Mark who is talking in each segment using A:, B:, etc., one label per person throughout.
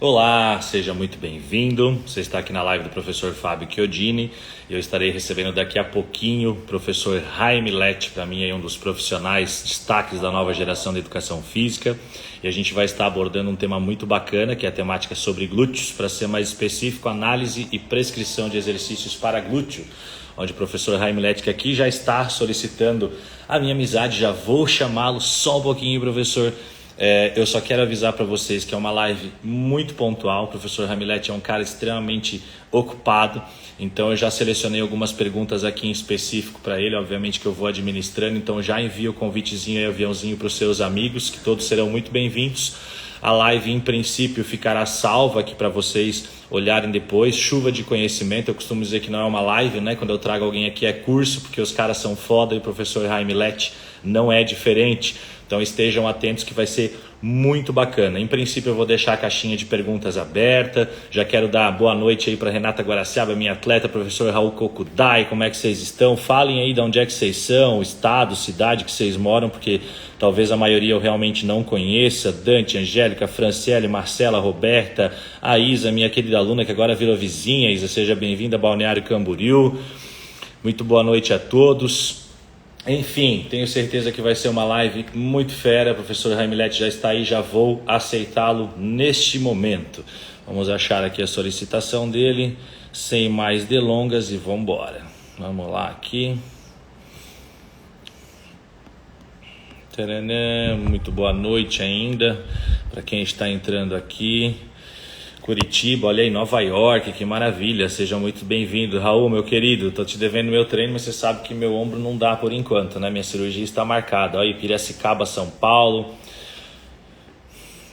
A: Olá, seja muito bem-vindo. Você está aqui na live do professor Fábio Chiodini. Eu estarei recebendo daqui a pouquinho o professor Jaime Lett, para mim é um dos profissionais destaques da nova geração da educação física. E a gente vai estar abordando um tema muito bacana, que é a temática sobre glúteos, para ser mais específico, análise e prescrição de exercícios para glúteo, onde o professor Jaime Lett, que aqui já está solicitando a minha amizade, já vou chamá-lo só um pouquinho, professor. Eu só quero avisar para vocês que é uma live muito pontual. O professor Jaime Lett é um cara extremamente ocupado, então eu já selecionei algumas perguntas aqui em específico para ele, obviamente que eu vou administrando, então já envio o convitezinho e aviãozinho para os seus amigos, que todos serão muito bem-vindos. A live, em princípio, ficará salva aqui para vocês olharem depois. Chuva de conhecimento, eu costumo dizer que não é uma live, né? Quando eu trago alguém aqui é curso, porque os caras são foda e o professor Jaime Lett não é diferente. Então estejam atentos que vai ser muito bacana. Em princípio eu vou deixar a caixinha de perguntas aberta. Já quero dar boa noite aí para Renata Guaraciaba, minha atleta, professor Raul Kokudai, como é que vocês estão? Falem aí de onde é que vocês são, estado, cidade que vocês moram, porque talvez a maioria eu realmente não conheça. Dante, Angélica, Franciele, Marcela, Roberta, a Isa, minha querida aluna que agora virou vizinha. Isa, seja bem-vinda a Balneário Camboriú. Muito boa noite a todos. Enfim, tenho certeza que vai ser uma live muito fera. O professor Jaime Lett já está aí, já vou aceitá-lo neste momento. Vamos achar aqui a solicitação dele, sem mais delongas, e vamos embora. Vamos lá aqui. Taranã, muito boa noite ainda para quem está entrando aqui. Curitiba, olha aí, Nova York, que maravilha, seja muito bem-vindo. Raul, meu querido, tô te devendo meu treino, mas você sabe que meu ombro não dá por enquanto, né? Minha cirurgia está marcada. Olha aí, Piracicaba, São Paulo.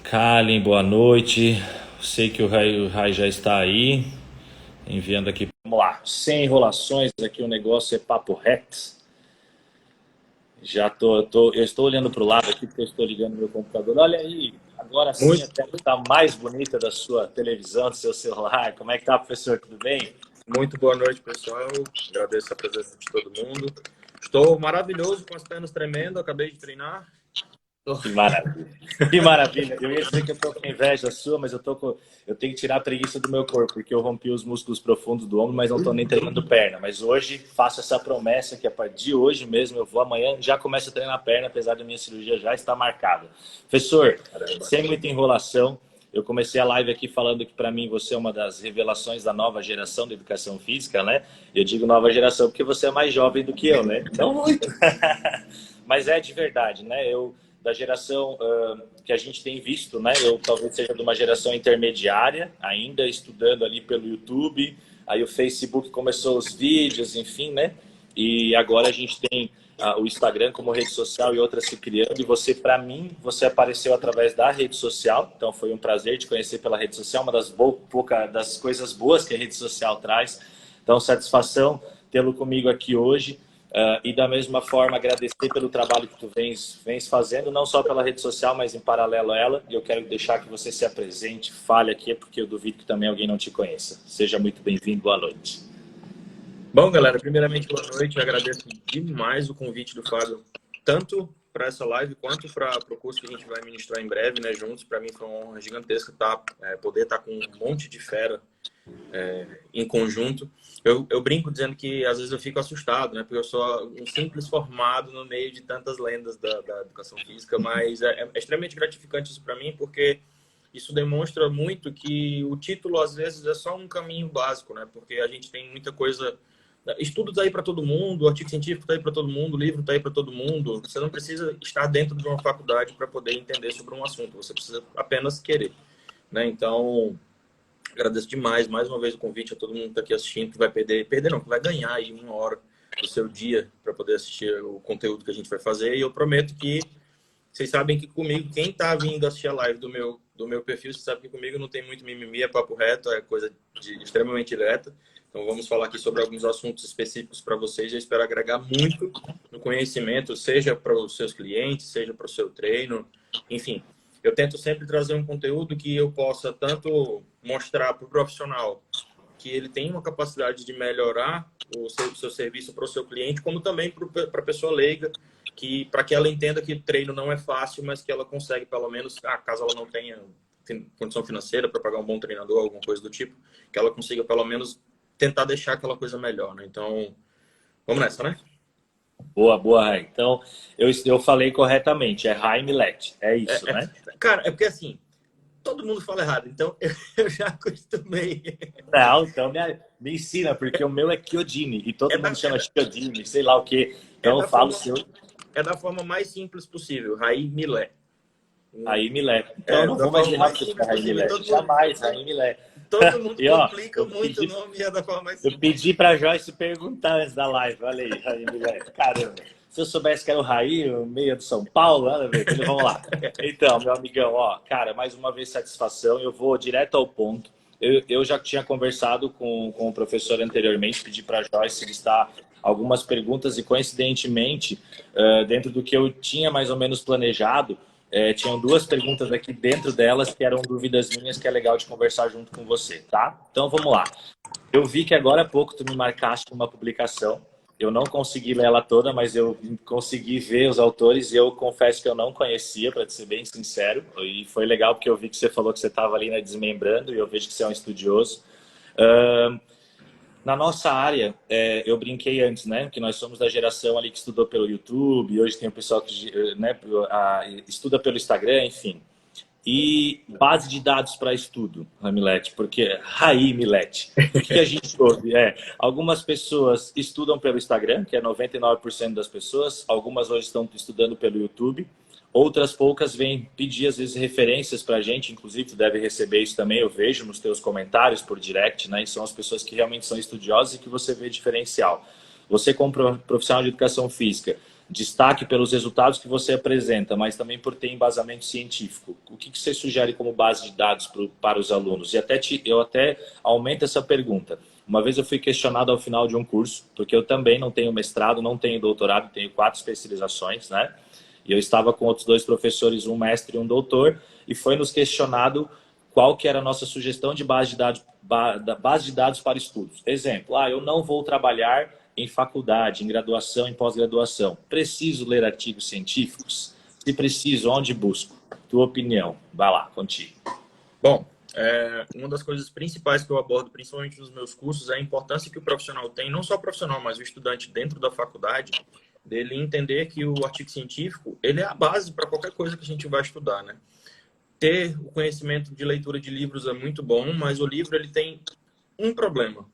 A: Kalen, boa noite. Sei que o Rai já está aí, enviando aqui. Vamos lá, sem enrolações, aqui o negócio é papo reto. Eu estou olhando para o lado aqui porque eu estou ligando meu computador. Olha aí, agora sim a tela está mais bonita da sua televisão, do seu celular. Como é que tá, professor? Tudo bem?
B: Muito boa noite, pessoal. Agradeço a presença de todo mundo. Estou maravilhoso, com as pernas tremendo. Acabei de treinar.
A: Que maravilha. Que maravilha. Eu ia dizer que eu tô com inveja sua, mas eu tenho que tirar a preguiça do meu corpo, porque eu rompi os músculos profundos do ombro, mas não tô nem treinando perna. Mas hoje faço essa promessa que a partir de hoje mesmo eu vou amanhã, já começo a treinar perna, apesar da minha cirurgia já estar marcada. Professor, sem muita enrolação, eu comecei a live aqui falando que para mim você é uma das revelações da nova geração da educação física, né? Eu digo nova geração porque você é mais jovem do que eu, né?
B: Não muito.
A: Mas é de verdade, né? Da geração que a gente tem visto, né? Eu talvez seja de uma geração intermediária, ainda estudando ali pelo YouTube. Aí o Facebook começou os vídeos, enfim, né? E agora a gente tem o Instagram como rede social e outras se criando. E você, para mim, você apareceu através da rede social. Então foi um prazer te conhecer pela rede social, uma das coisas boas que a rede social traz. Então, satisfação tê-lo comigo aqui hoje. E da mesma forma agradecer pelo trabalho que tu vens fazendo, não só pela rede social, mas em paralelo a ela. E eu quero deixar que você se apresente, fale aqui, porque eu duvido que também alguém não te conheça. Seja muito bem-vindo, boa noite.
B: Bom, galera, primeiramente, boa noite. Eu agradeço demais o convite do Fábio, tanto para essa live quanto para o curso que a gente vai ministrar em breve, né, juntos. Para mim foi uma honra gigantesca poder estar com um monte de fera em conjunto. Eu brinco dizendo que às vezes eu fico assustado, né? Porque eu sou um simples formado no meio de tantas lendas da educação física, mas é extremamente gratificante isso para mim, porque isso demonstra muito que o título às vezes é só um caminho básico, né? Porque a gente tem muita coisa, estudo tá aí para todo mundo, artigo científico tá aí para todo mundo, livro tá aí para todo mundo. Você não precisa estar dentro de uma faculdade para poder entender sobre um assunto, você precisa apenas querer, né? Então, agradeço demais, mais uma vez, o convite a todo mundo que está aqui assistindo, que vai perder não, que vai ganhar aí 1 hora do seu dia para poder assistir o conteúdo que a gente vai fazer. E eu prometo que vocês sabem que comigo, quem está vindo assistir a live do meu perfil, você sabe que comigo não tem muito mimimi, é papo reto, é coisa extremamente direta. Então vamos falar aqui sobre alguns assuntos específicos para vocês. Eu espero agregar muito no conhecimento, seja para os seus clientes, seja para o seu treino, enfim. Eu tento sempre trazer um conteúdo que eu possa tanto mostrar para o profissional que ele tem uma capacidade de melhorar o seu serviço para o seu cliente, como também para a pessoa leiga, para que ela entenda que treino não é fácil, mas que ela consegue, pelo menos, caso ela não tenha condição financeira para pagar um bom treinador, alguma coisa do tipo, que ela consiga pelo menos tentar deixar aquela coisa melhor, né? Então, vamos nessa, né?
A: Boa, boa, Rai. Então, eu falei corretamente, é Rai Millet, é isso, né?
B: Cara, é porque assim, todo mundo fala errado, então eu já acostumei.
A: Não, então me ensina, porque o meu é Chiodini, e todo mundo chama Chiodini, sei lá o quê.
B: É
A: Então eu
B: da
A: falo
B: forma,
A: seu,
B: é da forma mais simples possível, Raí Milé.
A: Rai Millet. Então eu não
B: Da
A: vou mais
B: forma
A: errar
B: mais
A: porque
B: simples
A: Rai
B: possível.
A: Millet. Jamais, Rai Millet.
B: Todo mundo
A: E ó,
B: complica muito o nome e é da forma mais
A: eu
B: simples.
A: pedi pra Joyce perguntar antes da live. Olha aí, Rai Millet. Caramba. Se eu soubesse que era o Raí, o meia de São Paulo, nada a ver. Então, vamos lá. Então, meu amigão, ó, cara, mais uma vez satisfação. Eu vou direto ao ponto. Eu já tinha conversado com o professor anteriormente, pedi para a Joyce listar algumas perguntas e, coincidentemente, dentro do que eu tinha mais ou menos planejado, tinham duas perguntas aqui dentro delas que eram dúvidas minhas que é legal de conversar junto com você, tá? Então, vamos lá. Eu vi que agora há pouco tu me marcaste uma publicação. Eu não consegui ler ela toda, mas eu consegui ver os autores e eu confesso que eu não conhecia, para ser bem sincero. E foi legal porque eu vi que você falou que você estava ali, né, desmembrando, e eu vejo que você é um estudioso. Na nossa área, eu brinquei antes, né, que nós somos da geração ali que estudou pelo YouTube, hoje tem o pessoal que, né, estuda pelo Instagram, enfim. E base de dados para estudo, Ramilete, porque Raí Milete. O que a gente ouve? Algumas pessoas estudam pelo Instagram, que é 99% das pessoas, algumas hoje estão estudando pelo YouTube, outras poucas vêm pedir às vezes referências para a gente, inclusive tu deve receber isso também, eu vejo nos teus comentários por direct, né? E são as pessoas que realmente são estudiosas e que você vê diferencial. Você como profissional de educação física, destaque pelos resultados que você apresenta, mas também por ter embasamento científico. O que você sugere como base de dados para os alunos? E eu até aumento essa pergunta. Uma vez eu fui questionado ao final de um curso, porque eu também não tenho mestrado, não tenho doutorado, tenho 4 especializações, né? E eu estava com outros 2 professores, um mestre e um doutor, e foi nos questionado qual que era a nossa sugestão de base de dados para estudos. Exemplo, eu não vou trabalhar em faculdade, em graduação, em pós-graduação. Preciso ler artigos científicos? Se preciso, onde busco? Tua opinião. Vai lá, contigo.
B: Bom, uma das coisas principais que eu abordo, principalmente nos meus cursos, é a importância que o profissional tem, não só o profissional, mas o estudante dentro da faculdade, dele entender que o artigo científico, ele é a base para qualquer coisa que a gente vai estudar, né? Ter o conhecimento de leitura de livros é muito bom, mas o livro ele tem um problema.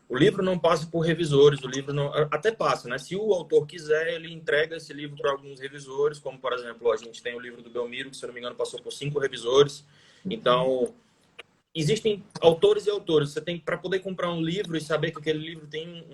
B: O livro não passa por revisores, o livro não, até passa, né? Se o autor quiser, ele entrega esse livro para alguns revisores, como, por exemplo, a gente tem o livro do Belmiro, que, se eu não me engano, passou por 5 revisores. Então, existem autores e autores. Você tem, para poder comprar um livro e saber que aquele livro tem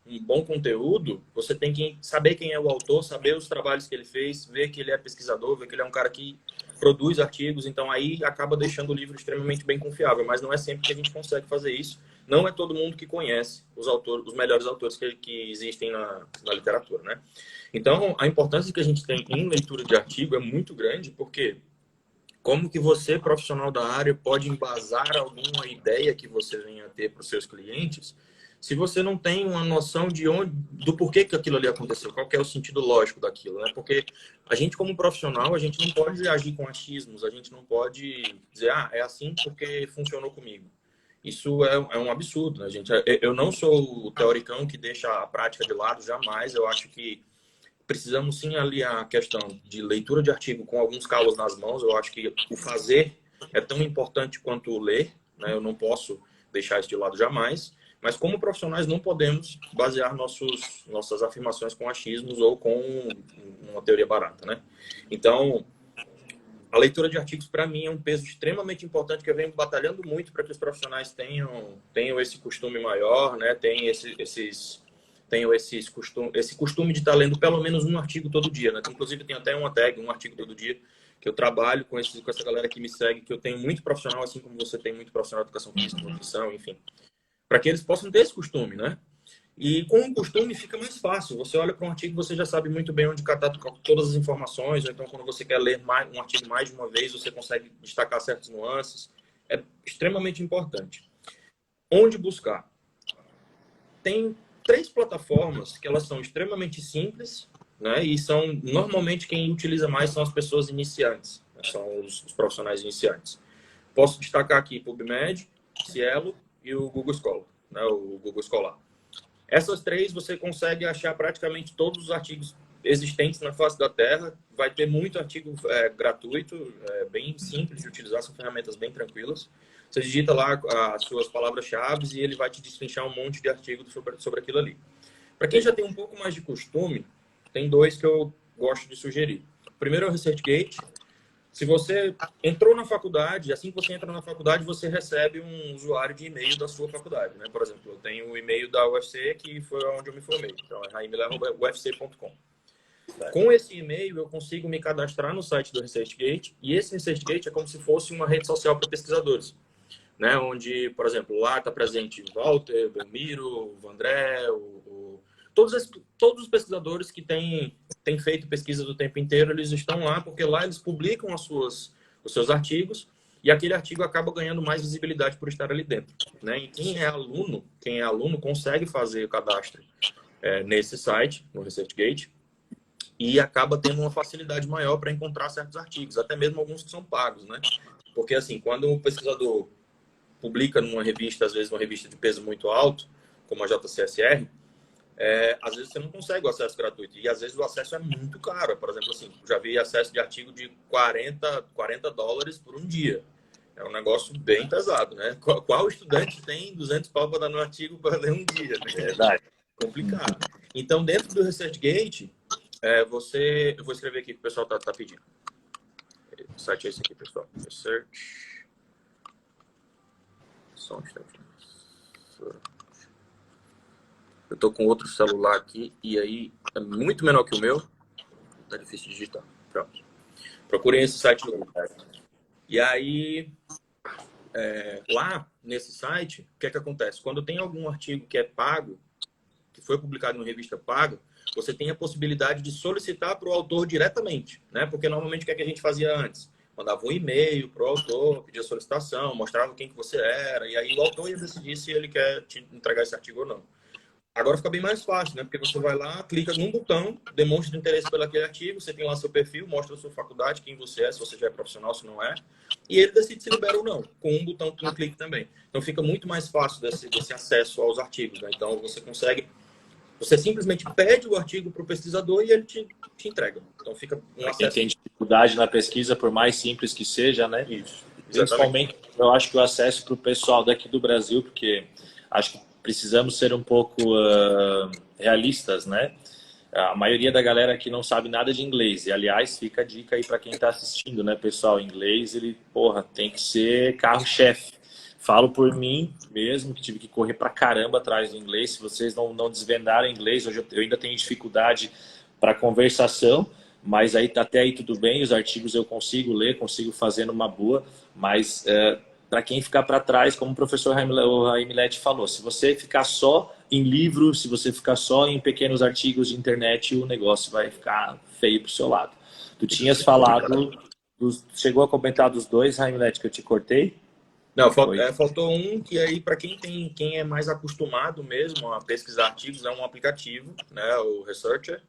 B: um bom conteúdo, você tem que saber quem é o autor, saber os trabalhos que ele fez, ver que ele é pesquisador, ver que ele é um cara que produz artigos. Então, aí acaba deixando o livro extremamente bem confiável. Mas não é sempre que a gente consegue fazer isso. Não é todo mundo que conhece os autores, os melhores autores que existem na literatura, né? Então, a importância que a gente tem em leitura de artigo é muito grande, porque como que você, profissional da área, pode embasar alguma ideia que você venha a ter para os seus clientes, se você não tem uma noção do porquê que aquilo ali aconteceu, qual que é o sentido lógico daquilo, né? Porque a gente, como profissional, a gente não pode agir com achismos, a gente não pode dizer, é assim porque funcionou comigo. Isso é um absurdo, né, gente? Eu não sou o teoricão que deixa a prática de lado, jamais. Eu acho que precisamos sim aliar a questão de leitura de artigo com alguns calos nas mãos. Eu acho que o fazer é tão importante quanto o ler, né? Eu não posso deixar isso de lado jamais. Mas como profissionais não podemos basear nossas afirmações com achismos ou com uma teoria barata, né? Então, a leitura de artigos, para mim, é um peso extremamente importante que eu venho batalhando muito para que os profissionais tenham esse costume maior, né? Tenham esse costume de estar lendo pelo menos um artigo todo dia, né? Inclusive, tem até uma tag, um artigo todo dia, que eu trabalho com essa galera que me segue, que eu tenho muito profissional, assim como você tem muito profissional de educação física, nutrição, enfim, para que eles possam ter esse costume, né? E com o costume fica mais fácil. Você olha para um artigo, você já sabe muito bem onde catar todas as informações. Ou então, quando você quer ler um artigo mais de uma vez, você consegue destacar certas nuances. É extremamente importante. Onde buscar? Tem 3 plataformas que elas são extremamente simples, né? E são normalmente quem utiliza mais são as pessoas iniciantes. Né? que são os profissionais iniciantes. Posso destacar aqui PubMed, Cielo e o Google Scholar, né, o Google Scholar. Essas três você consegue achar praticamente todos os artigos existentes na face da Terra. Vai ter muito artigo gratuito, bem simples de utilizar, são ferramentas bem tranquilas. Você digita lá as suas palavras-chave e ele vai te destrinchar um monte de artigos sobre aquilo ali. Para quem já tem um pouco mais de costume, tem dois que eu gosto de sugerir. O primeiro é o ResearchGate. Se você entrou na faculdade, assim que você entra na faculdade, você recebe um usuário de e-mail da sua faculdade, né? Por exemplo, eu tenho o e-mail da UFC, que foi onde eu me formei. Então, é raimile@ufc.com. Com esse e-mail, eu consigo me cadastrar no site do ResearchGate, e esse ResearchGate é como se fosse uma rede social para pesquisadores, né? Onde, por exemplo, lá está presente Walter, Belmiro, o André, todos os pesquisadores que têm feito pesquisas o tempo inteiro, eles estão lá, porque lá eles publicam os seus artigos, e aquele artigo acaba ganhando mais visibilidade por estar ali dentro, né? E quem é aluno consegue fazer o cadastro nesse site, no ResearchGate, e acaba tendo uma facilidade maior para encontrar certos artigos, até mesmo alguns que são pagos, né? Porque, assim, quando um pesquisador publica numa revista, às vezes uma revista de peso muito alto, como a JCSR, às vezes você não consegue o acesso gratuito. E às vezes o acesso é muito caro. Por exemplo, assim, já vi acesso de artigo de $40 por um dia. É um negócio bem pesado, né? Qual estudante tem 200 pau para dar no artigo para ler um dia? Né?
A: Verdade.
B: Complicado. Então, dentro do ResearchGate, eu vou escrever aqui que o pessoal tá pedindo. O site é esse aqui, pessoal. Research. Só um instante. Eu tô com outro celular aqui e aí é muito menor que o meu. Tá difícil de digitar. Pronto. Procurem esse site no Google. E aí, lá nesse site, o que é que acontece? Quando tem algum artigo que é pago, que foi publicado em revista paga, você tem a possibilidade de solicitar para o autor diretamente, né? Porque normalmente o que é que a gente fazia antes? Mandava um e-mail para o autor, pedia solicitação, mostrava quem que você era, e aí o autor ia decidir se ele quer te entregar esse artigo ou não. Agora fica bem mais fácil, né? Porque você vai lá, clica num botão, demonstra interesse pelo aquele artigo, você tem lá seu perfil, mostra a sua faculdade, quem você é, se você já é profissional, se não é, e ele decide se libera ou não, com um botão, com um clique também. Então fica muito mais fácil desse acesso aos artigos, né? Então você simplesmente pede o artigo para o pesquisador e ele te entrega. Então fica um acesso.
A: Quem tem dificuldade na pesquisa, por mais simples que seja, né?
B: Isso.
A: Principalmente, eu acho que o acesso para o pessoal daqui do Brasil, porque acho que precisamos ser um pouco realistas, né? A maioria da galera aqui não sabe nada de inglês. E, aliás, fica a dica aí para quem está assistindo, né, pessoal? Inglês, ele, tem que ser carro-chefe. Falo por mim mesmo, que tive que correr pra caramba atrás do inglês. Se vocês não desvendarem inglês, hoje eu ainda tenho dificuldade para conversação, mas até aí tudo bem, os artigos eu consigo ler, consigo fazer numa boa, mas para quem ficar para trás, como o professor Raimilete falou, se você ficar só em livro, se você ficar só em pequenos artigos de internet, o negócio vai ficar feio pro seu lado. Tu tinhas falado, chegou a comentar dos dois, Raimilete, que eu te cortei?
B: Não, faltou um que aí, para quem é mais acostumado mesmo a pesquisar artigos, é um aplicativo, né, o Researcher,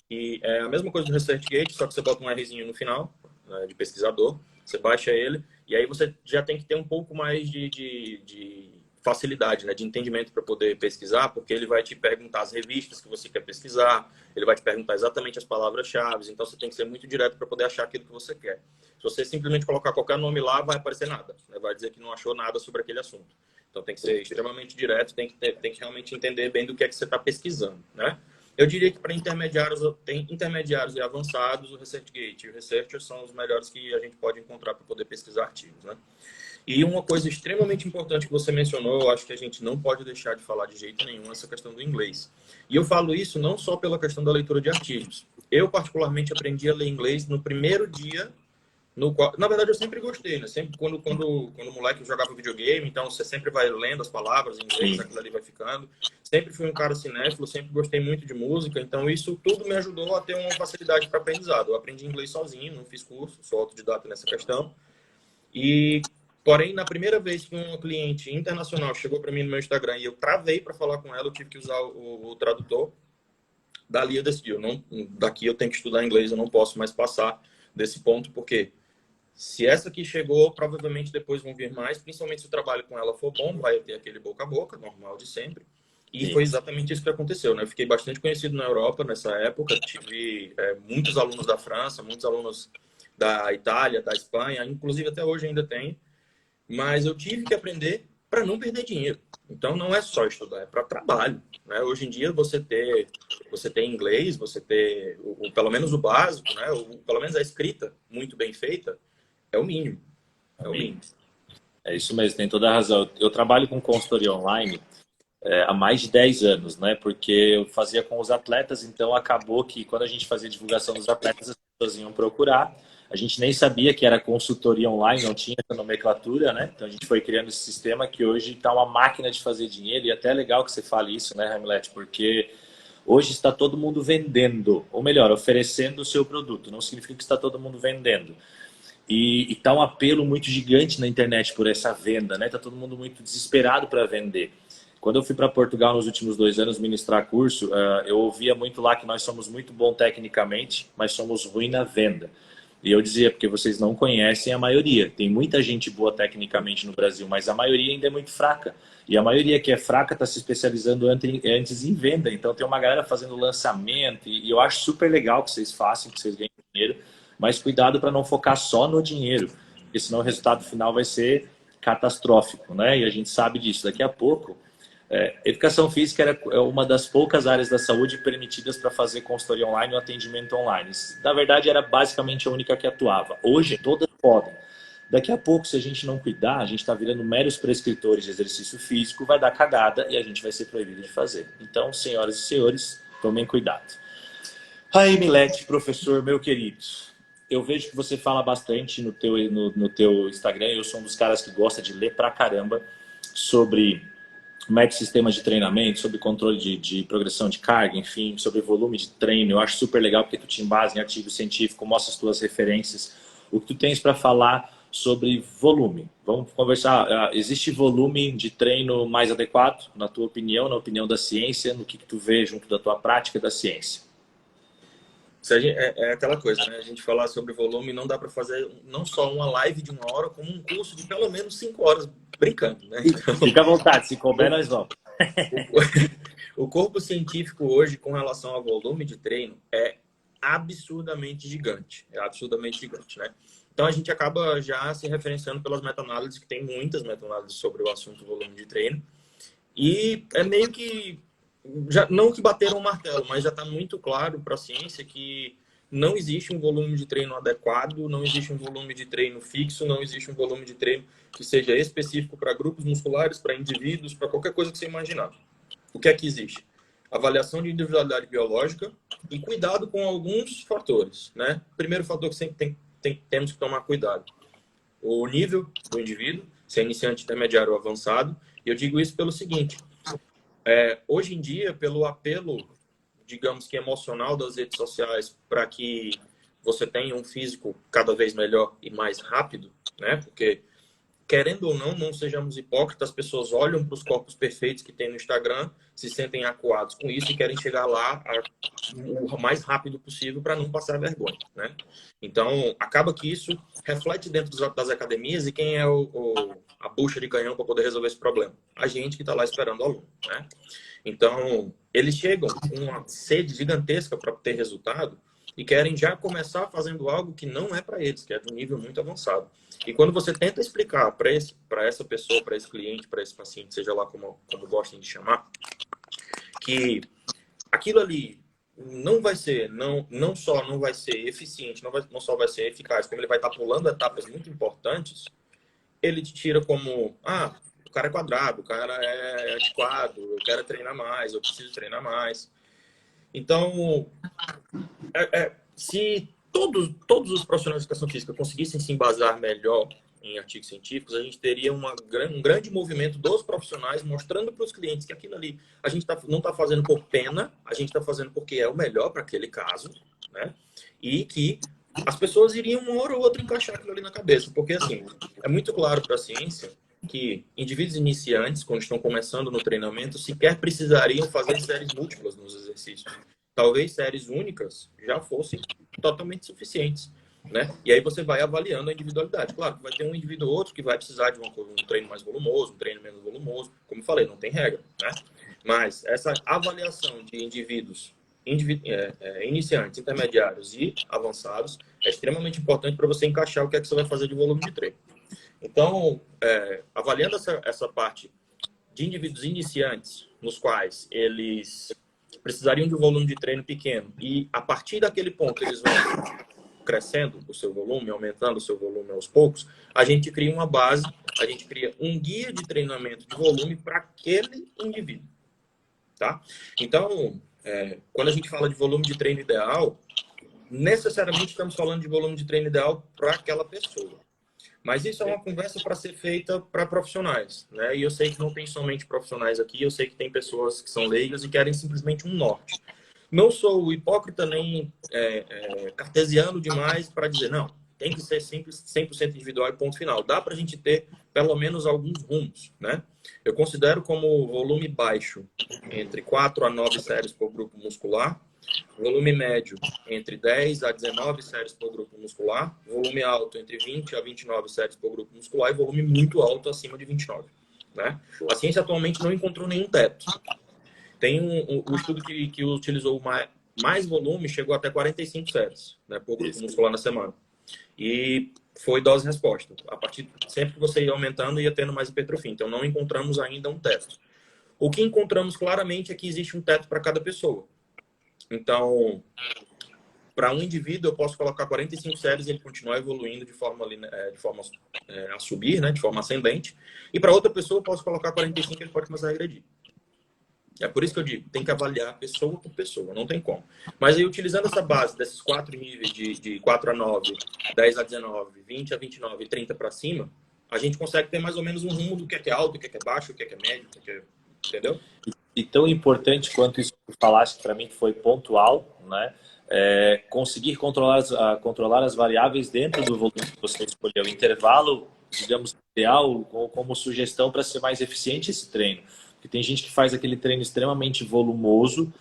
B: e é a mesma coisa do ResearchGate, só que você bota um Rzinho no final, né, de pesquisador, você baixa ele, e aí você já tem que ter um pouco mais de facilidade, né, de entendimento para poder pesquisar, porque ele vai te perguntar as revistas que você quer pesquisar, ele vai te perguntar exatamente as palavras-chave, então você tem que ser muito direto para poder achar aquilo que você quer. Se você simplesmente colocar qualquer nome lá, vai aparecer nada, né, vai dizer que não achou nada sobre aquele assunto. Então tem que ser extremamente direto, tem que realmente entender bem do que é que você está pesquisando, né? Eu diria que para intermediários e avançados, o ResearchGate e o Researcher são os melhores que a gente pode encontrar para poder pesquisar artigos, né? E uma coisa extremamente importante que você mencionou, eu acho que a gente não pode deixar de falar de jeito nenhum, essa questão do inglês. E eu falo isso não só pela questão da leitura de artigos. Eu, particularmente, aprendi a ler inglês no primeiro dia, no qual, na verdade, eu sempre gostei, né? Sempre quando moleque eu jogava videogame, então você sempre vai lendo as palavras em inglês, aquilo ali vai ficando. Sempre fui um cara cinéfilo, sempre gostei muito de música, então isso tudo me ajudou a ter uma facilidade para aprendizado. Eu aprendi inglês sozinho, não fiz curso, sou autodidata nessa questão. Porém, na primeira vez que um cliente internacional chegou para mim no meu Instagram e eu travei para falar com ela, eu tive que usar o tradutor. Dali eu decidi, daqui eu tenho que estudar inglês, eu não posso mais passar desse ponto, porque Se essa aqui chegou, provavelmente depois vão vir mais, principalmente se o trabalho com ela for bom, vai ter aquele boca a boca, normal de sempre. E foi exatamente isso que aconteceu, né? Eu fiquei bastante conhecido na Europa nessa época, tive muitos alunos da França, muitos alunos da Itália, da Espanha, inclusive até hoje ainda tem, mas eu tive que aprender para não perder dinheiro. Então não é só estudar, é para trabalho, né? Hoje em dia você ter inglês, você ter pelo menos o básico, né? Pelo menos a escrita muito bem feita, é o mínimo. É o mínimo.
A: É isso mesmo, tem toda a razão. Eu trabalho com consultoria online há mais de 10 anos, né? Porque eu fazia com os atletas, então acabou que quando a gente fazia divulgação dos atletas, as pessoas iam procurar. A gente nem sabia que era consultoria online, não tinha essa nomenclatura, né? Então a gente foi criando esse sistema que hoje está uma máquina de fazer dinheiro, e até é legal que você fale isso, né, Hamlet? Porque hoje está todo mundo vendendo, ou melhor, oferecendo o seu produto. Não significa que está todo mundo vendendo. E tá um apelo muito gigante na internet por essa venda, né? Tá todo mundo muito desesperado para vender. Quando eu fui para Portugal nos últimos 2 anos ministrar curso, eu ouvia muito lá que nós somos muito bom tecnicamente, mas somos ruim na venda. E eu dizia, porque vocês não conhecem a maioria. Tem muita gente boa tecnicamente no Brasil, mas a maioria ainda é muito fraca. E a maioria que é fraca está se especializando antes em venda. Então tem uma galera fazendo lançamento, e eu acho super legal que vocês façam, que vocês ganhem dinheiro, mas cuidado para não focar só no dinheiro, porque senão o resultado final vai ser catastrófico, né? E a gente sabe disso. Daqui a pouco, educação física é uma das poucas áreas da saúde permitidas para fazer consultoria online ou atendimento online. Na verdade, era basicamente a única que atuava. Hoje, todas podem. Daqui a pouco, se a gente não cuidar, a gente está virando meros prescritores de exercício físico, vai dar cagada e a gente vai ser proibido de fazer. Então, senhoras e senhores, tomem cuidado. Raime Lete, professor, meu querido, eu vejo que você fala bastante no teu Instagram, eu sou um dos caras que gosta de ler pra caramba sobre sistemas de treinamento, sobre controle de progressão de carga, enfim, sobre volume de treino. Eu acho super legal porque tu te embasa em artigo científico, mostra as tuas referências. O que tu tens para falar sobre volume? Vamos conversar. Existe volume de treino mais adequado, na tua opinião, na opinião da ciência, no que tu vê junto da tua prática da ciência?
B: É aquela coisa, né? A gente falar sobre volume, não dá para fazer não só uma live de 1 hora, como um curso de pelo menos 5 horas brincando, né? Então,
A: fica à vontade, se couber, nós vamos.
B: O corpo científico hoje, com relação ao volume de treino, é absurdamente gigante. É absurdamente gigante, né? Então, a gente acaba já se referenciando pelas meta-análises, que tem muitas meta-análises sobre o assunto volume de treino. E é meio que já não que bateram o martelo, mas já está muito claro para a ciência que não existe um volume de treino adequado, não existe um volume de treino fixo, não existe um volume de treino que seja específico para grupos musculares, para indivíduos, para qualquer coisa que você imaginar. O que é que existe? Avaliação de individualidade biológica e cuidado com alguns fatores, né? Primeiro fator que sempre temos que tomar cuidado: o nível do indivíduo, se é iniciante, intermediário ou avançado. E eu digo isso pelo seguinte: hoje em dia, pelo apelo, digamos que emocional das redes sociais para que você tenha um físico cada vez melhor e mais rápido, né? Porque, querendo ou não, não sejamos hipócritas, as pessoas olham para os corpos perfeitos que tem no Instagram, se sentem acuados com isso e querem chegar lá o mais rápido possível para não passar vergonha, né? Então, acaba que isso reflete dentro das academias, e quem é a bucha de canhão para poder resolver esse problema? A gente que está lá esperando o aluno, né? Então, eles chegam com uma sede gigantesca para ter resultado e querem já começar fazendo algo que não é para eles, que é de um nível muito avançado. E quando você tenta explicar para essa pessoa, para esse cliente, para esse paciente, seja lá como gostem de chamar, que aquilo ali não vai ser, não só não vai ser eficiente, não só vai ser eficaz, como ele vai estar pulando etapas muito importantes, ele te tira como: o cara é quadrado, o cara é antiquado, eu quero treinar mais, eu preciso treinar mais. Então, se todos os profissionais de educação física conseguissem se embasar melhor em artigos científicos, a gente teria um grande movimento dos profissionais mostrando para os clientes que aquilo ali a gente não está fazendo por pena, a gente está fazendo porque é o melhor para aquele caso, né? E que as pessoas iriam uma hora ou outra encaixar aquilo ali na cabeça. Porque, assim, é muito claro para a ciência que indivíduos iniciantes, quando estão começando no treinamento, sequer precisariam fazer séries múltiplas nos exercícios. Talvez séries únicas já fossem totalmente suficientes. né? E aí você vai avaliando a individualidade. Claro, vai ter um indivíduo ou outro que vai precisar de um treino mais volumoso, um treino menos volumoso. Como eu falei, não tem regra, né? Mas essa avaliação de indivíduos iniciantes, intermediários e avançados é extremamente importante para você encaixar o que é que você vai fazer de volume de treino. Então, avaliando essa parte de indivíduos iniciantes, nos quais eles precisariam de um volume de treino pequeno e a partir daquele ponto eles vão crescendo o seu volume, aumentando o seu volume aos poucos, a gente cria uma base, a gente cria um guia de treinamento de volume para aquele indivíduo, tá? Então, quando a gente fala de volume de treino ideal, necessariamente estamos falando de volume de treino ideal para aquela pessoa. Mas isso é uma conversa para ser feita para profissionais, né? E eu sei que não tem somente profissionais aqui, eu sei que tem pessoas que são leigas e querem simplesmente um norte. Não sou hipócrita nem cartesiano demais para dizer, não, tem que ser 100% individual e ponto final. Dá para a gente ter pelo menos alguns rumos, né? Eu considero como volume baixo entre 4 a 9 séries por grupo muscular, volume médio entre 10 a 19 séries por grupo muscular, volume alto entre 20 a 29 séries por grupo muscular e volume muito alto acima de 29, né? A ciência atualmente não encontrou nenhum teto. Tem um estudo que utilizou mais volume, chegou até 45 séries, né, por grupo muscular na semana. E foi dose-resposta. A partir sempre que você ia aumentando, ia tendo mais hipertrofia. Então, não encontramos ainda um teto. O que encontramos claramente é que existe um teto para cada pessoa. Então, para um indivíduo, eu posso colocar 45 séries e ele continuar evoluindo de forma a subir, né, de forma ascendente. E para outra pessoa, eu posso colocar 45 e ele pode começar a regredir. É por isso que eu digo, tem que avaliar pessoa por pessoa, não tem como. Mas aí, utilizando essa base desses 4 níveis de 4 a 9, 10 a 19, 20 a 29 e 30 para cima, a gente consegue ter mais ou menos um rumo do que é alto, o que é baixo, o que é médio, o que é... Entendeu?
A: E tão importante quanto isso que falaste para mim, que foi pontual, né? Conseguir controlar as variáveis dentro do volume que você escolheu. O intervalo, digamos, ideal como sugestão para ser mais eficiente esse treino. Porque tem gente que faz aquele treino extremamente volumoso,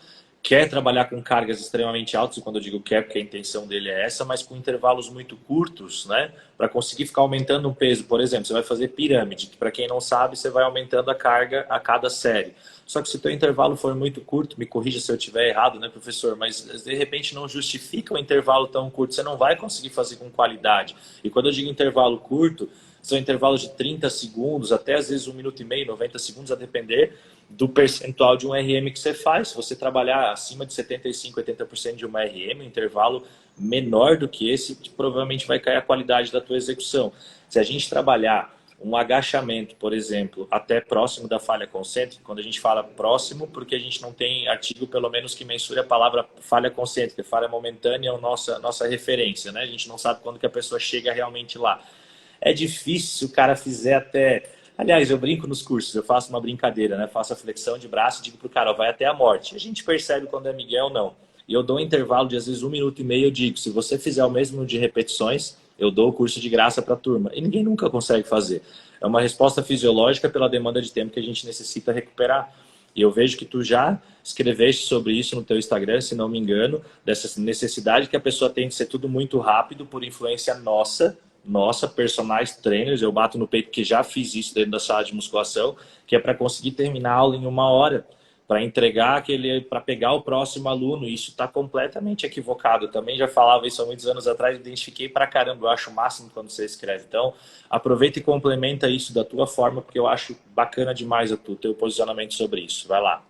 A: quer trabalhar com cargas extremamente altas, e quando eu digo quer, porque a intenção dele é essa, mas com intervalos muito curtos, né? Para conseguir ficar aumentando o peso. Por exemplo, você vai fazer pirâmide, que para quem não sabe, você vai aumentando a carga a cada série. Só que se o teu intervalo for muito curto, me corrija se eu estiver errado, né, professor? Mas de repente não justifica um intervalo tão curto, você não vai conseguir fazer com qualidade. E quando eu digo intervalo curto, são intervalos de 30 segundos, até às vezes 1 minuto e meio, 90 segundos, a depender do percentual de um RM que você faz. Se você trabalhar acima de 75%, 80% de uma RM, um intervalo menor do que esse, provavelmente vai cair a qualidade da tua execução. Se a gente trabalhar um agachamento, por exemplo, até próximo da falha concêntrica, quando a gente fala próximo, porque a gente não tem artigo, pelo menos, que mensure a palavra falha concêntrica, falha momentânea é a nossa referência, né? A gente não sabe quando que a pessoa chega realmente lá. É difícil se o cara fizer até... Aliás, eu brinco nos cursos, eu faço uma brincadeira, né? Faço a flexão de braço e digo pro cara, ó, vai até a morte. A gente percebe quando é Miguel ou não. E eu dou um intervalo de, às vezes, 1 minuto e meio, eu digo, se você fizer o mesmo número de repetições, eu dou o curso de graça para a turma. E ninguém nunca consegue fazer. É uma resposta fisiológica pela demanda de tempo que a gente necessita recuperar. E eu vejo que tu já escreveste sobre isso no teu Instagram, se não me engano, dessa necessidade que a pessoa tem de ser tudo muito rápido por influência nossa, personagens trainers. Eu bato no peito que já fiz isso dentro da sala de musculação, que é para conseguir terminar a aula em 1 hora, para entregar para pegar o próximo aluno. Isso está completamente equivocado. Eu também já falava isso há muitos anos atrás, identifiquei pra caramba, eu acho o máximo quando você escreve. Então, aproveita e complementa isso da tua forma, porque eu acho bacana demais o teu posicionamento sobre isso. Vai lá.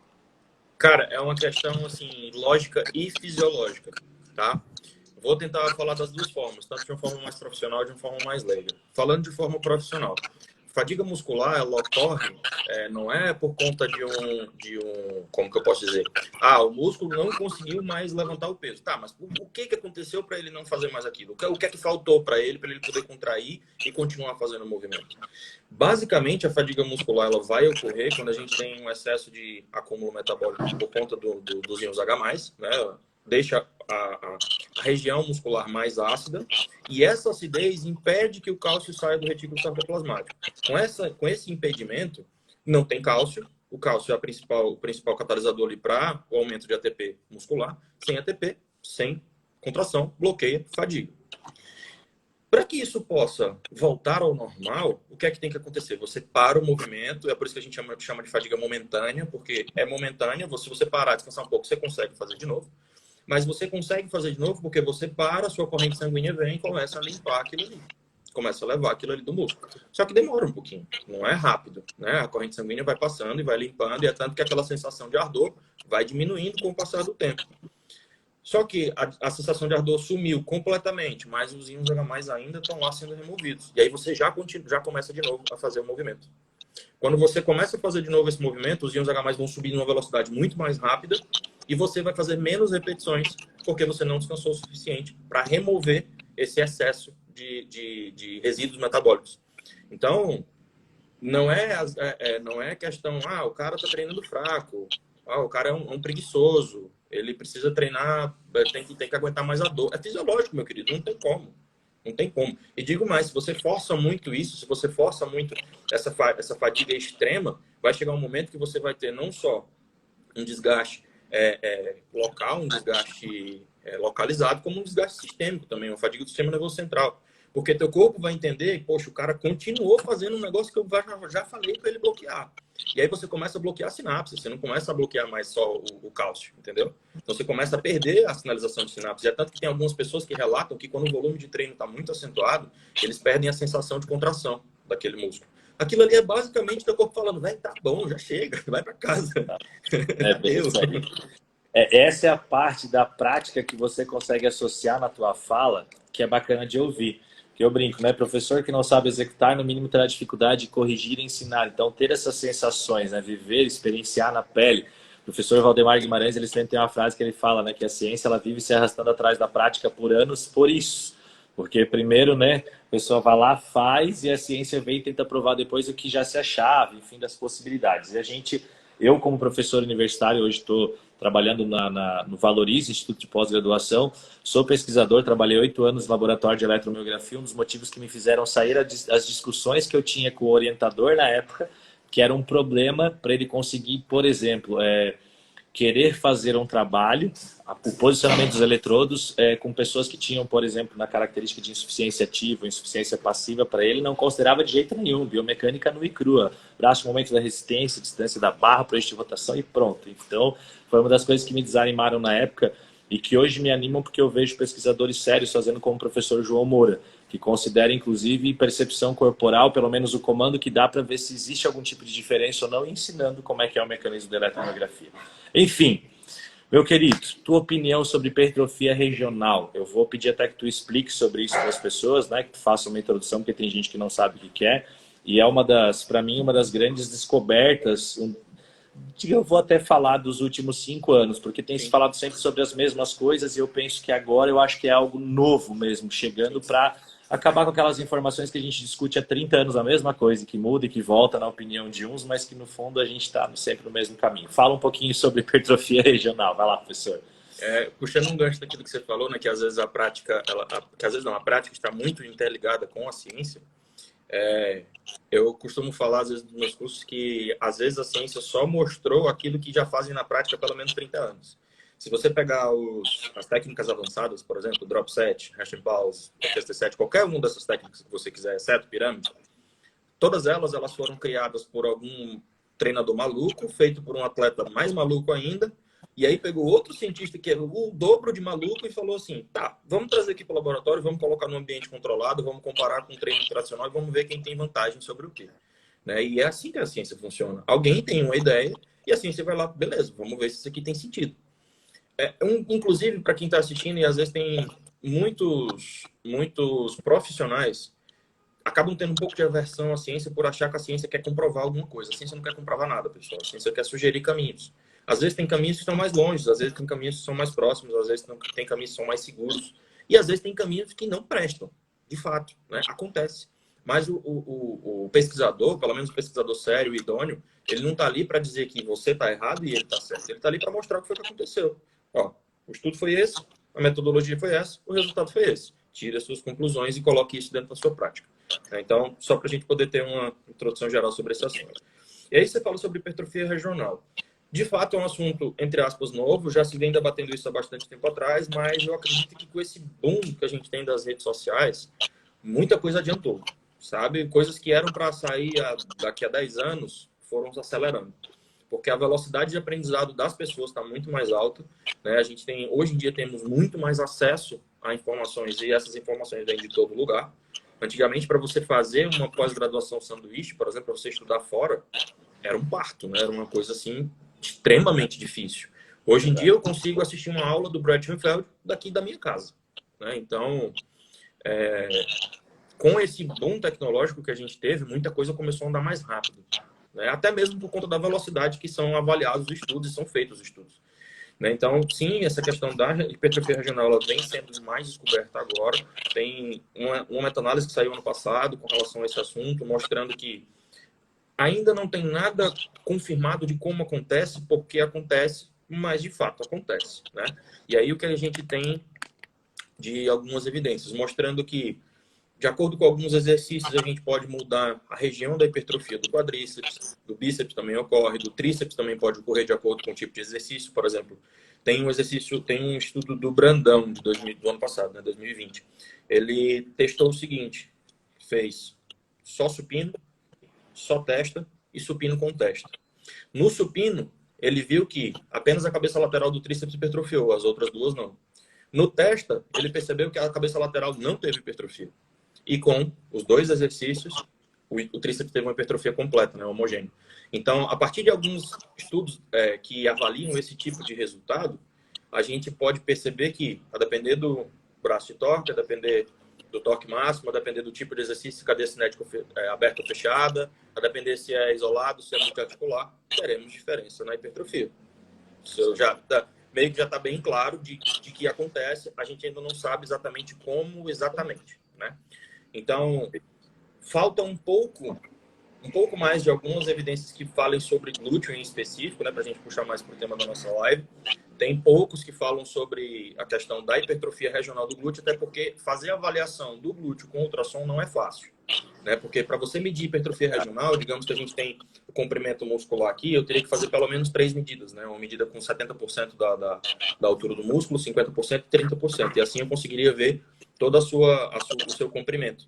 B: Cara, é uma questão, assim, lógica e fisiológica, tá? Vou tentar falar das duas formas, tanto de uma forma mais profissional e de uma forma mais leiga. Falando de forma profissional, fadiga muscular, ela ocorre, não é por conta de um, como que eu posso dizer? O músculo não conseguiu mais levantar o peso. Tá, mas o que aconteceu para ele não fazer mais aquilo? O que é que faltou para ele poder contrair e continuar fazendo o movimento? Basicamente, a fadiga muscular ela vai ocorrer quando a gente tem um excesso de acúmulo metabólico por conta dos íons H+, né? Deixa a região muscular mais ácida e essa acidez impede que o cálcio saia do retículo sarcoplasmático. Com esse impedimento, não tem cálcio. O cálcio é o principal catalisador ali para o aumento de ATP muscular. Sem ATP, sem contração, bloqueia, fadiga. Para que isso possa voltar ao normal, o que é que tem que acontecer? Você para o movimento, é por isso que a gente chama de fadiga momentânea, porque é momentânea, se você parar, descansar um pouco, você consegue fazer de novo. Mas você consegue fazer de novo porque você para, a sua corrente sanguínea vem e começa a limpar aquilo ali. Começa a levar aquilo ali do músculo. Só que demora um pouquinho, não é rápido, né? A corrente sanguínea vai passando e vai limpando, e é tanto que aquela sensação de ardor vai diminuindo com o passar do tempo. Só que a sensação de ardor sumiu completamente, mas os íons H+ ainda estão lá sendo removidos. E aí você já começa de novo a fazer o movimento. Quando você começa a fazer de novo esse movimento, os íons H+ vão subir numa velocidade muito mais rápida e você vai fazer menos repetições porque você não descansou o suficiente para remover esse excesso de resíduos metabólicos. Então, não é questão, o cara está treinando fraco, o cara é um preguiçoso, ele precisa treinar, tem que aguentar mais a dor. É fisiológico, meu querido, não tem como. Não tem como. E digo mais, se você força muito isso, se você força muito essa fadiga extrema, vai chegar um momento que você vai ter não só um desgaste local, um desgaste localizado, como um desgaste sistêmico também, uma fadiga do sistema nervoso central. Porque teu corpo vai entender, poxa, o cara continuou fazendo um negócio que eu já falei para ele bloquear. E aí você começa a bloquear a sinapse, você não começa a bloquear mais só o cálcio, entendeu? Então você começa a perder a sinalização de sinapse. É tanto que tem algumas pessoas que relatam que quando o volume de treino está muito acentuado, eles perdem a sensação de contração daquele músculo. Aquilo ali é basicamente teu corpo falando, velho, tá bom, já chega, vai para casa.
A: Essa é a parte da prática que você consegue associar na tua fala, que é bacana de ouvir. Que eu brinco, né? Professor que não sabe executar, no mínimo terá dificuldade de corrigir e ensinar. Então, ter essas sensações, né? Viver, experienciar na pele. O professor Valdemar Guimarães, ele sempre tem uma frase que ele fala, né? Que a ciência, ela vive se arrastando atrás da prática por anos, por isso. Porque primeiro, né? A pessoa vai lá, faz, e a ciência vem e tenta provar depois o que já se achava, enfim, das possibilidades. E eu como professor universitário, hoje estou trabalhando no Valorize, Instituto de Pós-Graduação. Sou pesquisador, trabalhei 8 anos no laboratório de eletromiografia. Um dos motivos que me fizeram sair as discussões que eu tinha com o orientador na época, que era um problema para ele conseguir, por exemplo, querer fazer um trabalho, o posicionamento dos eletrodos com pessoas que tinham, por exemplo, na característica de insuficiência ativa, insuficiência passiva, para ele não considerava de jeito nenhum, biomecânica nua e crua, braço, momento da resistência, distância da barra, eixo de rotação e pronto. Então, foi uma das coisas que me desanimaram na época e que hoje me animam porque eu vejo pesquisadores sérios fazendo como o professor João Moura, que considera, inclusive, percepção corporal, pelo menos o comando que dá para ver se existe algum tipo de diferença ou não, ensinando como é que é o mecanismo da eletromiografia. Enfim, meu querido, tua opinião sobre hipertrofia regional. Eu vou pedir até que tu explique sobre isso para as pessoas, né? Que tu faça uma introdução, porque tem gente que não sabe o que é. E é para mim, uma das grandes descobertas. Eu vou até falar dos últimos 5 anos, porque tem se falado sempre sobre as mesmas coisas e eu penso que agora eu acho que é algo novo mesmo, chegando para acabar com aquelas informações que a gente discute há 30 anos a mesma coisa, que muda e que volta na opinião de uns, mas que no fundo a gente está sempre no mesmo caminho. Fala um pouquinho sobre hipertrofia regional. Vai lá, professor.
B: Puxando um gancho daquilo que você falou, né, que às vezes a prática, a prática está muito interligada com a ciência. Eu costumo falar, às vezes, nos meus cursos, que às vezes a ciência só mostrou aquilo que já fazem na prática há pelo menos 30 anos. Se você pegar as técnicas avançadas, por exemplo, drop set, hash and pulse, TST7, qualquer uma dessas técnicas que você quiser, exceto pirâmide, todas elas foram criadas por algum treinador maluco, feito por um atleta mais maluco ainda, e aí pegou outro cientista que era o dobro de maluco e falou assim, tá, vamos trazer aqui para o laboratório, vamos colocar num ambiente controlado, vamos comparar com o treino tradicional e vamos ver quem tem vantagem sobre o quê. Né? E é assim que a ciência funciona. Alguém tem uma ideia e a ciência vai lá, beleza, vamos ver se isso aqui tem sentido. Inclusive, para quem está assistindo, e às vezes tem muitos profissionais acabam tendo um pouco de aversão à ciência por achar que a ciência quer comprovar alguma coisa. A ciência não quer comprovar nada, pessoal. A ciência quer sugerir caminhos. Às vezes tem caminhos que estão mais longe, às vezes tem caminhos que são mais próximos, às vezes tem caminhos que são mais seguros. E às vezes tem caminhos que não prestam, de fato, né? Acontece. Mas o pesquisador, pelo menos o pesquisador sério e idôneo, ele não está ali para dizer que você está errado e ele está certo. Ele está ali para mostrar o que foi que aconteceu. Ó, o estudo foi esse, a metodologia foi essa, o resultado foi esse. Tire as suas conclusões e coloque isso dentro da sua prática. Então, só para a gente poder ter uma introdução geral sobre esse assunto. E aí você fala sobre hipertrofia regional. De fato, é um assunto, entre aspas, novo, já se vem debatendo isso há bastante tempo atrás, mas eu acredito que com esse boom que a gente tem das redes sociais, muita coisa adiantou, sabe? Coisas que eram para sair daqui a 10 anos foram se acelerando. Porque a velocidade de aprendizado das pessoas está muito mais alta, né? A gente tem, hoje em dia temos muito mais acesso a informações e essas informações vêm de todo lugar. Antigamente, para você fazer uma pós-graduação sanduíche, por exemplo, para você estudar fora, era um parto, né? Era uma coisa assim extremamente difícil. Hoje em dia eu consigo assistir uma aula do Brett Schoenfeld daqui da minha casa, né? Então, com esse boom tecnológico que a gente teve, muita coisa começou a andar mais rápido, né? Até mesmo por conta da velocidade que são avaliados os estudos e são feitos os estudos, né? Então, sim, essa questão da hipertrofia regional ela vem sendo mais descoberta agora. Tem uma meta-análise que saiu ano passado com relação a esse assunto, mostrando que ainda não tem nada confirmado de como acontece, porque acontece, mas de fato acontece, né? E aí o que a gente tem de algumas evidências, mostrando que, de acordo com alguns exercícios, a gente pode mudar a região da hipertrofia do quadríceps, do bíceps também ocorre, do tríceps também pode ocorrer de acordo com o tipo de exercício. Por exemplo, tem um estudo do Brandão do ano passado, né, 2020. Ele testou o seguinte, fez só supino, só testa e supino com testa. No supino, ele viu que apenas a cabeça lateral do tríceps hipertrofiou, as outras duas não. No testa, ele percebeu que a cabeça lateral não teve hipertrofia. E com os dois exercícios, o tríceps teve uma hipertrofia completa, né, homogênea. Então, a partir de alguns estudos que avaliam esse tipo de resultado, a gente pode perceber que, a depender do braço de torque, a depender do torque máximo, a depender do tipo de exercício, cadeia cinética aberta ou fechada, a depender se é isolado, se é multiarticular, teremos diferença na hipertrofia. Isso meio que já está bem claro de que acontece, a gente ainda não sabe exatamente como exatamente, né? Então, falta um pouco mais de algumas evidências que falem sobre glúteo em específico, né, para a gente puxar mais para o tema da nossa live. Tem poucos que falam sobre a questão da hipertrofia regional do glúteo, até porque fazer a avaliação do glúteo com ultrassom não é fácil, né? Porque para você medir hipertrofia regional, digamos que a gente tem o comprimento muscular aqui, eu teria que fazer pelo menos 3 medidas, né? Uma medida com 70% da altura do músculo, 50% e 30%. E assim eu conseguiria ver todo o seu comprimento.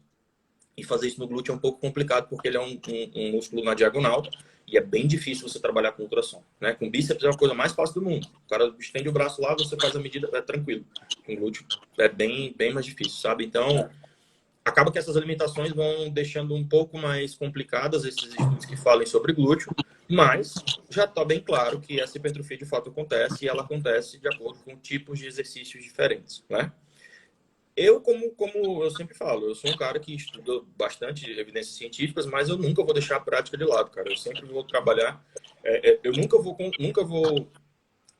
B: E fazer isso no glúteo é um pouco complicado, porque ele é um músculo na diagonal e é bem difícil você trabalhar com ultrassom, né? Com bíceps é a coisa mais fácil do mundo. O cara estende o braço lá, você faz a medida, é tranquilo. Com glúteo é bem mais difícil, sabe? Então, acaba que essas limitações vão deixando um pouco mais complicadas esses estudos que falem sobre glúteo, mas já está bem claro que essa hipertrofia de fato acontece e ela acontece de acordo com tipos de exercícios diferentes, né? Eu, como eu sempre falo, eu sou um cara que estuda bastante evidências científicas, mas eu nunca vou deixar a prática de lado, cara. Eu sempre vou trabalhar, eu nunca vou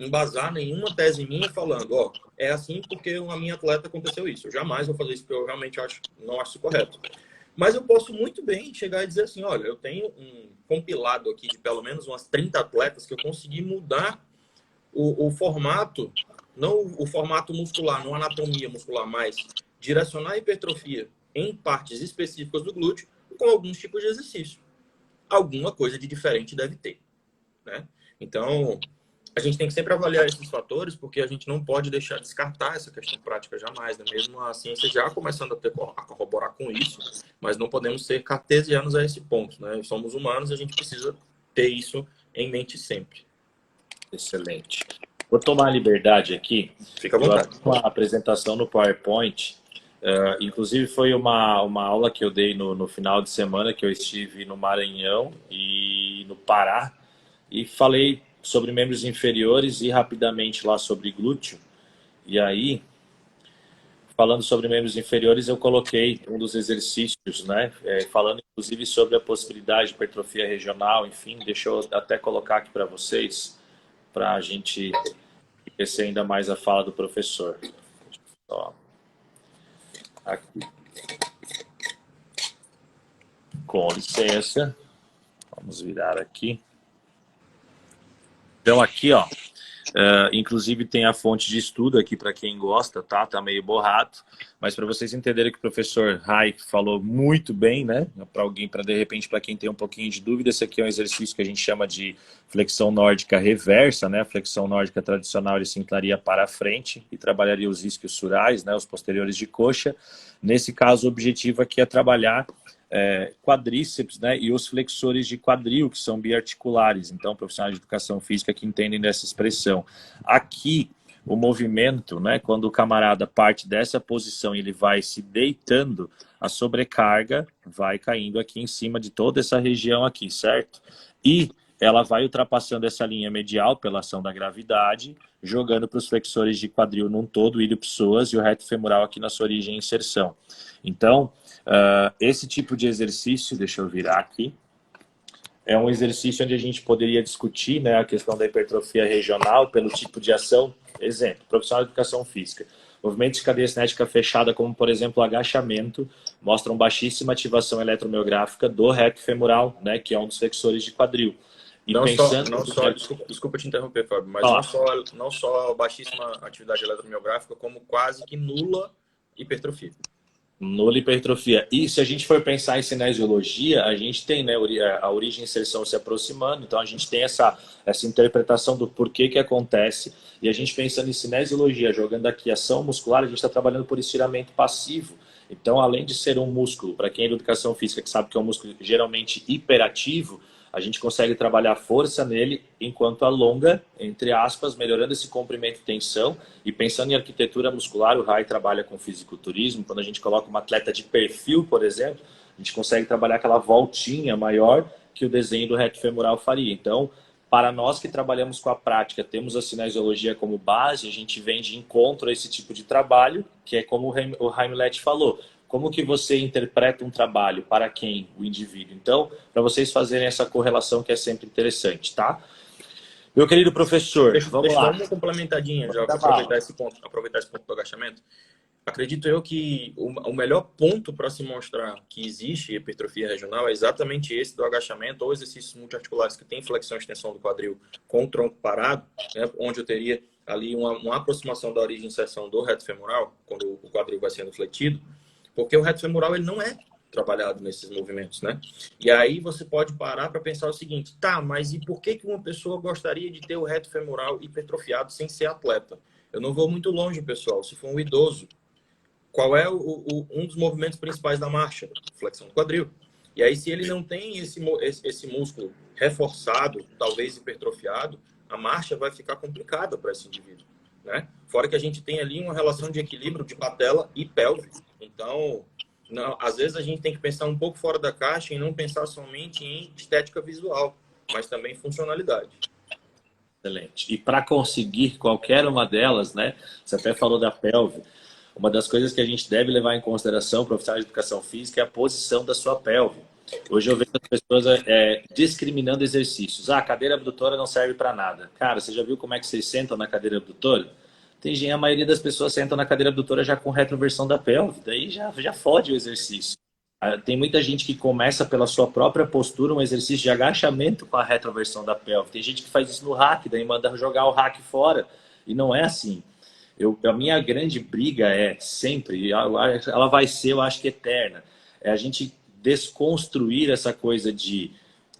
B: embasar nenhuma tese minha falando, ó, é assim porque a minha atleta aconteceu isso. Eu jamais vou fazer isso porque eu realmente não acho isso correto. Mas eu posso muito bem chegar e dizer assim, olha, eu tenho um compilado aqui de pelo menos umas 30 atletas que eu consegui mudar o formato, não o formato muscular, não a anatomia muscular, mas direcionar a hipertrofia em partes específicas do glúteo com alguns tipos de exercício. Alguma coisa de diferente deve ter, né? Então, a gente tem que sempre avaliar esses fatores, porque a gente não pode deixar descartar essa questão prática jamais, né? Mesmo a ciência já começando a corroborar com isso, mas não podemos ser cartesianos a esse ponto, né? Somos humanos e a gente precisa ter isso em mente sempre.
A: Excelente. Vou tomar a liberdade aqui.
B: Fica à vontade.
A: Eu uma apresentação no PowerPoint. Inclusive foi uma aula que eu dei no final de semana, que eu estive no Maranhão e no Pará, e falei sobre membros inferiores e rapidamente lá sobre glúteo. E aí, falando sobre membros inferiores, eu coloquei um dos exercícios, né? Falando inclusive sobre a possibilidade de hipertrofia regional, enfim, deixa eu até colocar aqui para vocês, para a gente enriquecer ainda mais a fala do professor. Só aqui. Com licença. Vamos virar aqui. Então aqui, ó, Inclusive tem a fonte de estudo aqui para quem gosta, tá? Tá meio borrado, mas para vocês entenderem que o professor Rai falou muito bem, né? Para alguém, para de repente, para quem tem um pouquinho de dúvida, esse aqui é um exercício que a gente chama de flexão nórdica reversa, né? A flexão nórdica tradicional ele se inclinaria para a frente e trabalharia os isquios surais, né? Os posteriores de coxa. Nesse caso, o objetivo aqui é trabalhar quadríceps, né, e os flexores de quadril, que são biarticulares. Então, profissionais de educação física que entendem dessa expressão. Aqui, o movimento, né, quando o camarada parte dessa posição, ele vai se deitando, a sobrecarga vai caindo aqui em cima de toda essa região aqui, certo? E ela vai ultrapassando essa linha medial pela ação da gravidade, jogando para os flexores de quadril num todo, ilho-psoas, e o reto femoral aqui na sua origem e inserção. Então, esse tipo de exercício, deixa eu virar aqui, é um exercício onde a gente poderia discutir, né, a questão da hipertrofia regional pelo tipo de ação. Exemplo, profissional de educação física. Movimentos de cadeia cinética fechada, como por exemplo o agachamento, mostram baixíssima ativação eletromiográfica do reto femoral, né, que é um dos flexores de quadril. E
B: desculpa te interromper, Fábio, mas não só baixíssima atividade eletromiográfica, como quase que nula hipertrofia.
A: Nula hipertrofia. E se a gente for pensar em cinesiologia, a gente tem, né, a origem e inserção se aproximando, então a gente tem essa interpretação do porquê que acontece, e a gente pensando em cinesiologia, jogando aqui ação muscular, a gente está trabalhando por estiramento passivo. Então, além de ser um músculo, para quem é de educação física que sabe que é um músculo geralmente hiperativo, a gente consegue trabalhar força nele enquanto alonga, entre aspas, melhorando esse comprimento e tensão. E pensando em arquitetura muscular, o Rai trabalha com fisiculturismo. Quando a gente coloca uma atleta de perfil, por exemplo, a gente consegue trabalhar aquela voltinha maior que o desenho do reto femoral faria. Então, para nós que trabalhamos com a prática, temos a cinesiologia como base, a gente vem de encontro a esse tipo de trabalho, que é como o Heimlet falou. Como que você interpreta um trabalho para quem? O indivíduo. Então, para vocês fazerem essa correlação que é sempre interessante, tá? Meu querido professor, vamos lá.
B: Deixa eu dar uma complementadinha, já aproveitar esse ponto do agachamento. Acredito eu que o melhor ponto para se mostrar que existe hipertrofia regional é exatamente esse do agachamento ou exercícios multiarticulares que tem flexão e extensão do quadril com o tronco parado, né, onde eu teria ali uma aproximação da origem e inserção do reto femoral, quando o quadril vai sendo fletido. Porque o reto femoral ele não é trabalhado nesses movimentos, né? E aí você pode parar para pensar o seguinte, tá, mas e por que uma pessoa gostaria de ter o reto femoral hipertrofiado sem ser atleta? Eu não vou muito longe, pessoal. Se for um idoso, qual é um dos movimentos principais da marcha? Flexão do quadril. E aí, se ele não tem esse músculo reforçado, talvez hipertrofiado, a marcha vai ficar complicada para esse indivíduo, né? Fora que a gente tem ali uma relação de equilíbrio de patela e pelve. Então, às vezes a gente tem que pensar um pouco fora da caixa e não pensar somente em estética visual, mas também em funcionalidade.
A: Excelente. E para conseguir qualquer uma delas, né? Você até falou da pelve. Uma das coisas que a gente deve levar em consideração, profissional de educação física, é a posição da sua pelve. Hoje eu vejo as pessoas discriminando exercícios. Ah, a cadeira abdutora não serve para nada. Cara, você já viu como é que vocês sentam na cadeira abdutora? A maioria das pessoas sentam na cadeira abdutora já com retroversão da pelve, daí já fode o exercício. Tem muita gente que começa pela sua própria postura um exercício de agachamento com a retroversão da pelve. Tem gente que faz isso no rack, daí manda jogar o rack fora. E não é assim. A minha grande briga é sempre, ela vai ser, eu acho que eterna, é a gente desconstruir essa coisa de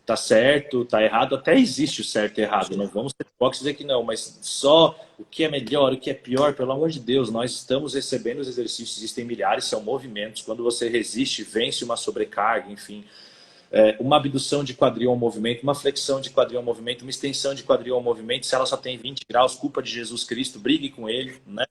A: tá certo, tá errado, até existe o certo e errado, não vamos ser hipócritas dizer que não, mas só o que é melhor, o que é pior, pelo amor de Deus, nós estamos recebendo os exercícios, existem milhares, são movimentos, quando você resiste, vence uma sobrecarga, enfim, uma abdução de quadril a um movimento, uma flexão de quadril a um movimento, uma extensão de quadril a um movimento, se ela só tem 20 graus, culpa de Jesus Cristo, brigue com ele, né?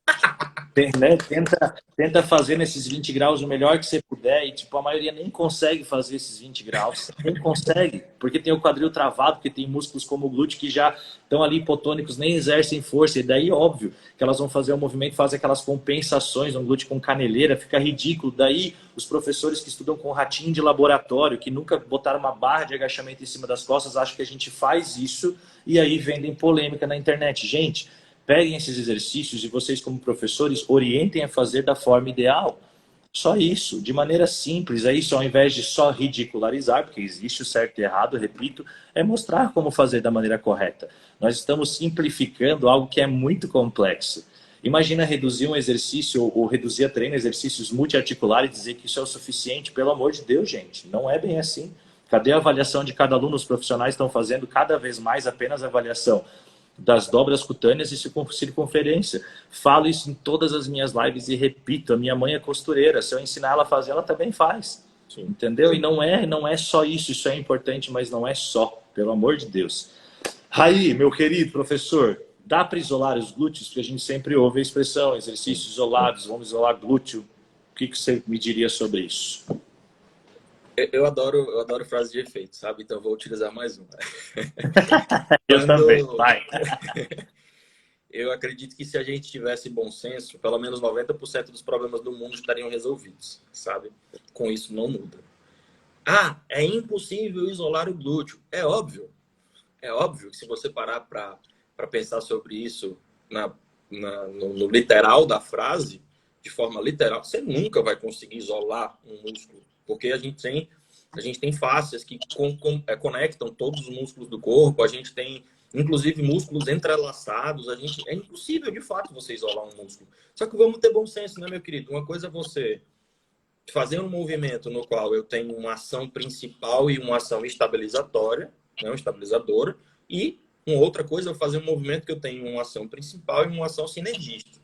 A: Tenta fazer nesses 20 graus o melhor que você puder e tipo, a maioria nem consegue fazer esses 20 graus, nem consegue, porque tem o quadril travado, porque tem músculos como o glúteo que já estão ali hipotônicos, nem exercem força, e daí óbvio que elas vão fazer um movimento, fazem aquelas compensações, um glúteo com caneleira, fica ridículo, daí os professores que estudam com ratinho de laboratório, que nunca botaram uma barra de agachamento em cima das costas, acham que a gente faz isso e aí vendem polêmica na internet. Gente, peguem esses exercícios e vocês como professores orientem a fazer da forma ideal. Só isso, de maneira simples, é isso, ao invés de só ridicularizar, porque existe o certo e errado, repito, é mostrar como fazer da maneira correta. Nós estamos simplificando algo que é muito complexo. Imagina reduzir um exercício ou reduzir a treino exercícios multiarticulares e dizer que isso é o suficiente. Pelo amor de Deus, gente, não é bem assim. Cadê a avaliação de cada aluno? Os profissionais estão fazendo cada vez mais apenas avaliação das dobras cutâneas e circunferência. Falo isso em todas as minhas lives e repito, a minha mãe é costureira, se eu ensinar ela a fazer, ela também faz. Sim. Entendeu? E não é só isso é importante, mas não é só, pelo amor de Deus. Raí, meu querido professor, dá para isolar os glúteos? Porque a gente sempre ouve a expressão, exercícios isolados, vamos isolar glúteo. O que você me diria sobre isso?
B: Eu adoro frases de efeito, sabe? Então vou utilizar mais uma.
A: Eu também, vai.
B: Eu acredito que se a gente tivesse bom senso, pelo menos 90% dos problemas do mundo estariam resolvidos, sabe? Com isso não muda. Ah, é impossível isolar o glúteo. É óbvio. É óbvio que se você parar para pensar sobre isso no literal da frase, de forma literal, você nunca vai conseguir isolar um músculo. Porque a gente tem fáscias que conectam todos os músculos do corpo, a gente tem, inclusive, músculos entrelaçados. É impossível, de fato, você isolar um músculo. Só que vamos ter bom senso, né, meu querido? Uma coisa é você fazer um movimento no qual eu tenho uma ação principal e uma ação estabilizatória, né, estabilizadora, e uma outra coisa é fazer um movimento que eu tenho uma ação principal e uma ação sinergista.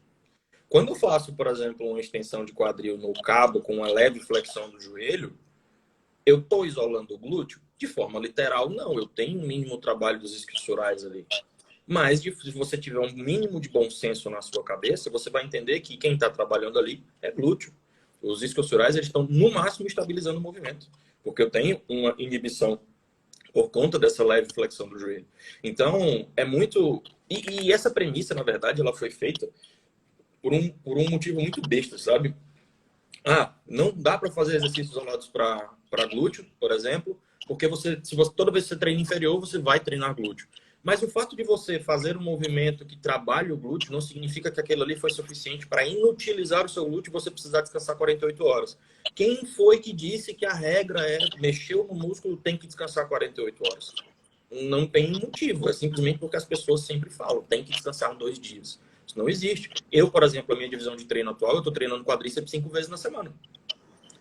B: Quando eu faço, por exemplo, uma extensão de quadril no cabo com uma leve flexão do joelho, eu estou isolando o glúteo? De forma literal, não. Eu tenho um mínimo trabalho dos isquiosurais ali. Mas se você tiver um mínimo de bom senso na sua cabeça, você vai entender que quem está trabalhando ali é glúteo. Os isquiosurais estão, no máximo, estabilizando o movimento. Porque eu tenho uma inibição por conta dessa leve flexão do joelho. Então, é muito... E essa premissa, na verdade, ela foi feita por um motivo muito besta, sabe? Ah, não dá para fazer exercícios isolados para glúteo, por exemplo, porque toda vez que você treina inferior, você vai treinar glúteo. Mas o fato de você fazer um movimento que trabalhe o glúteo não significa que aquilo ali foi suficiente para inutilizar o seu glúteo e você precisar descansar 48 horas. Quem foi que disse que a regra é mexeu no músculo, tem que descansar 48 horas? Não tem motivo, é simplesmente porque as pessoas sempre falam, tem que descansar 2 dias. Isso não existe. Eu, por exemplo, a minha divisão de treino atual, eu estou treinando quadríceps 5 vezes na semana.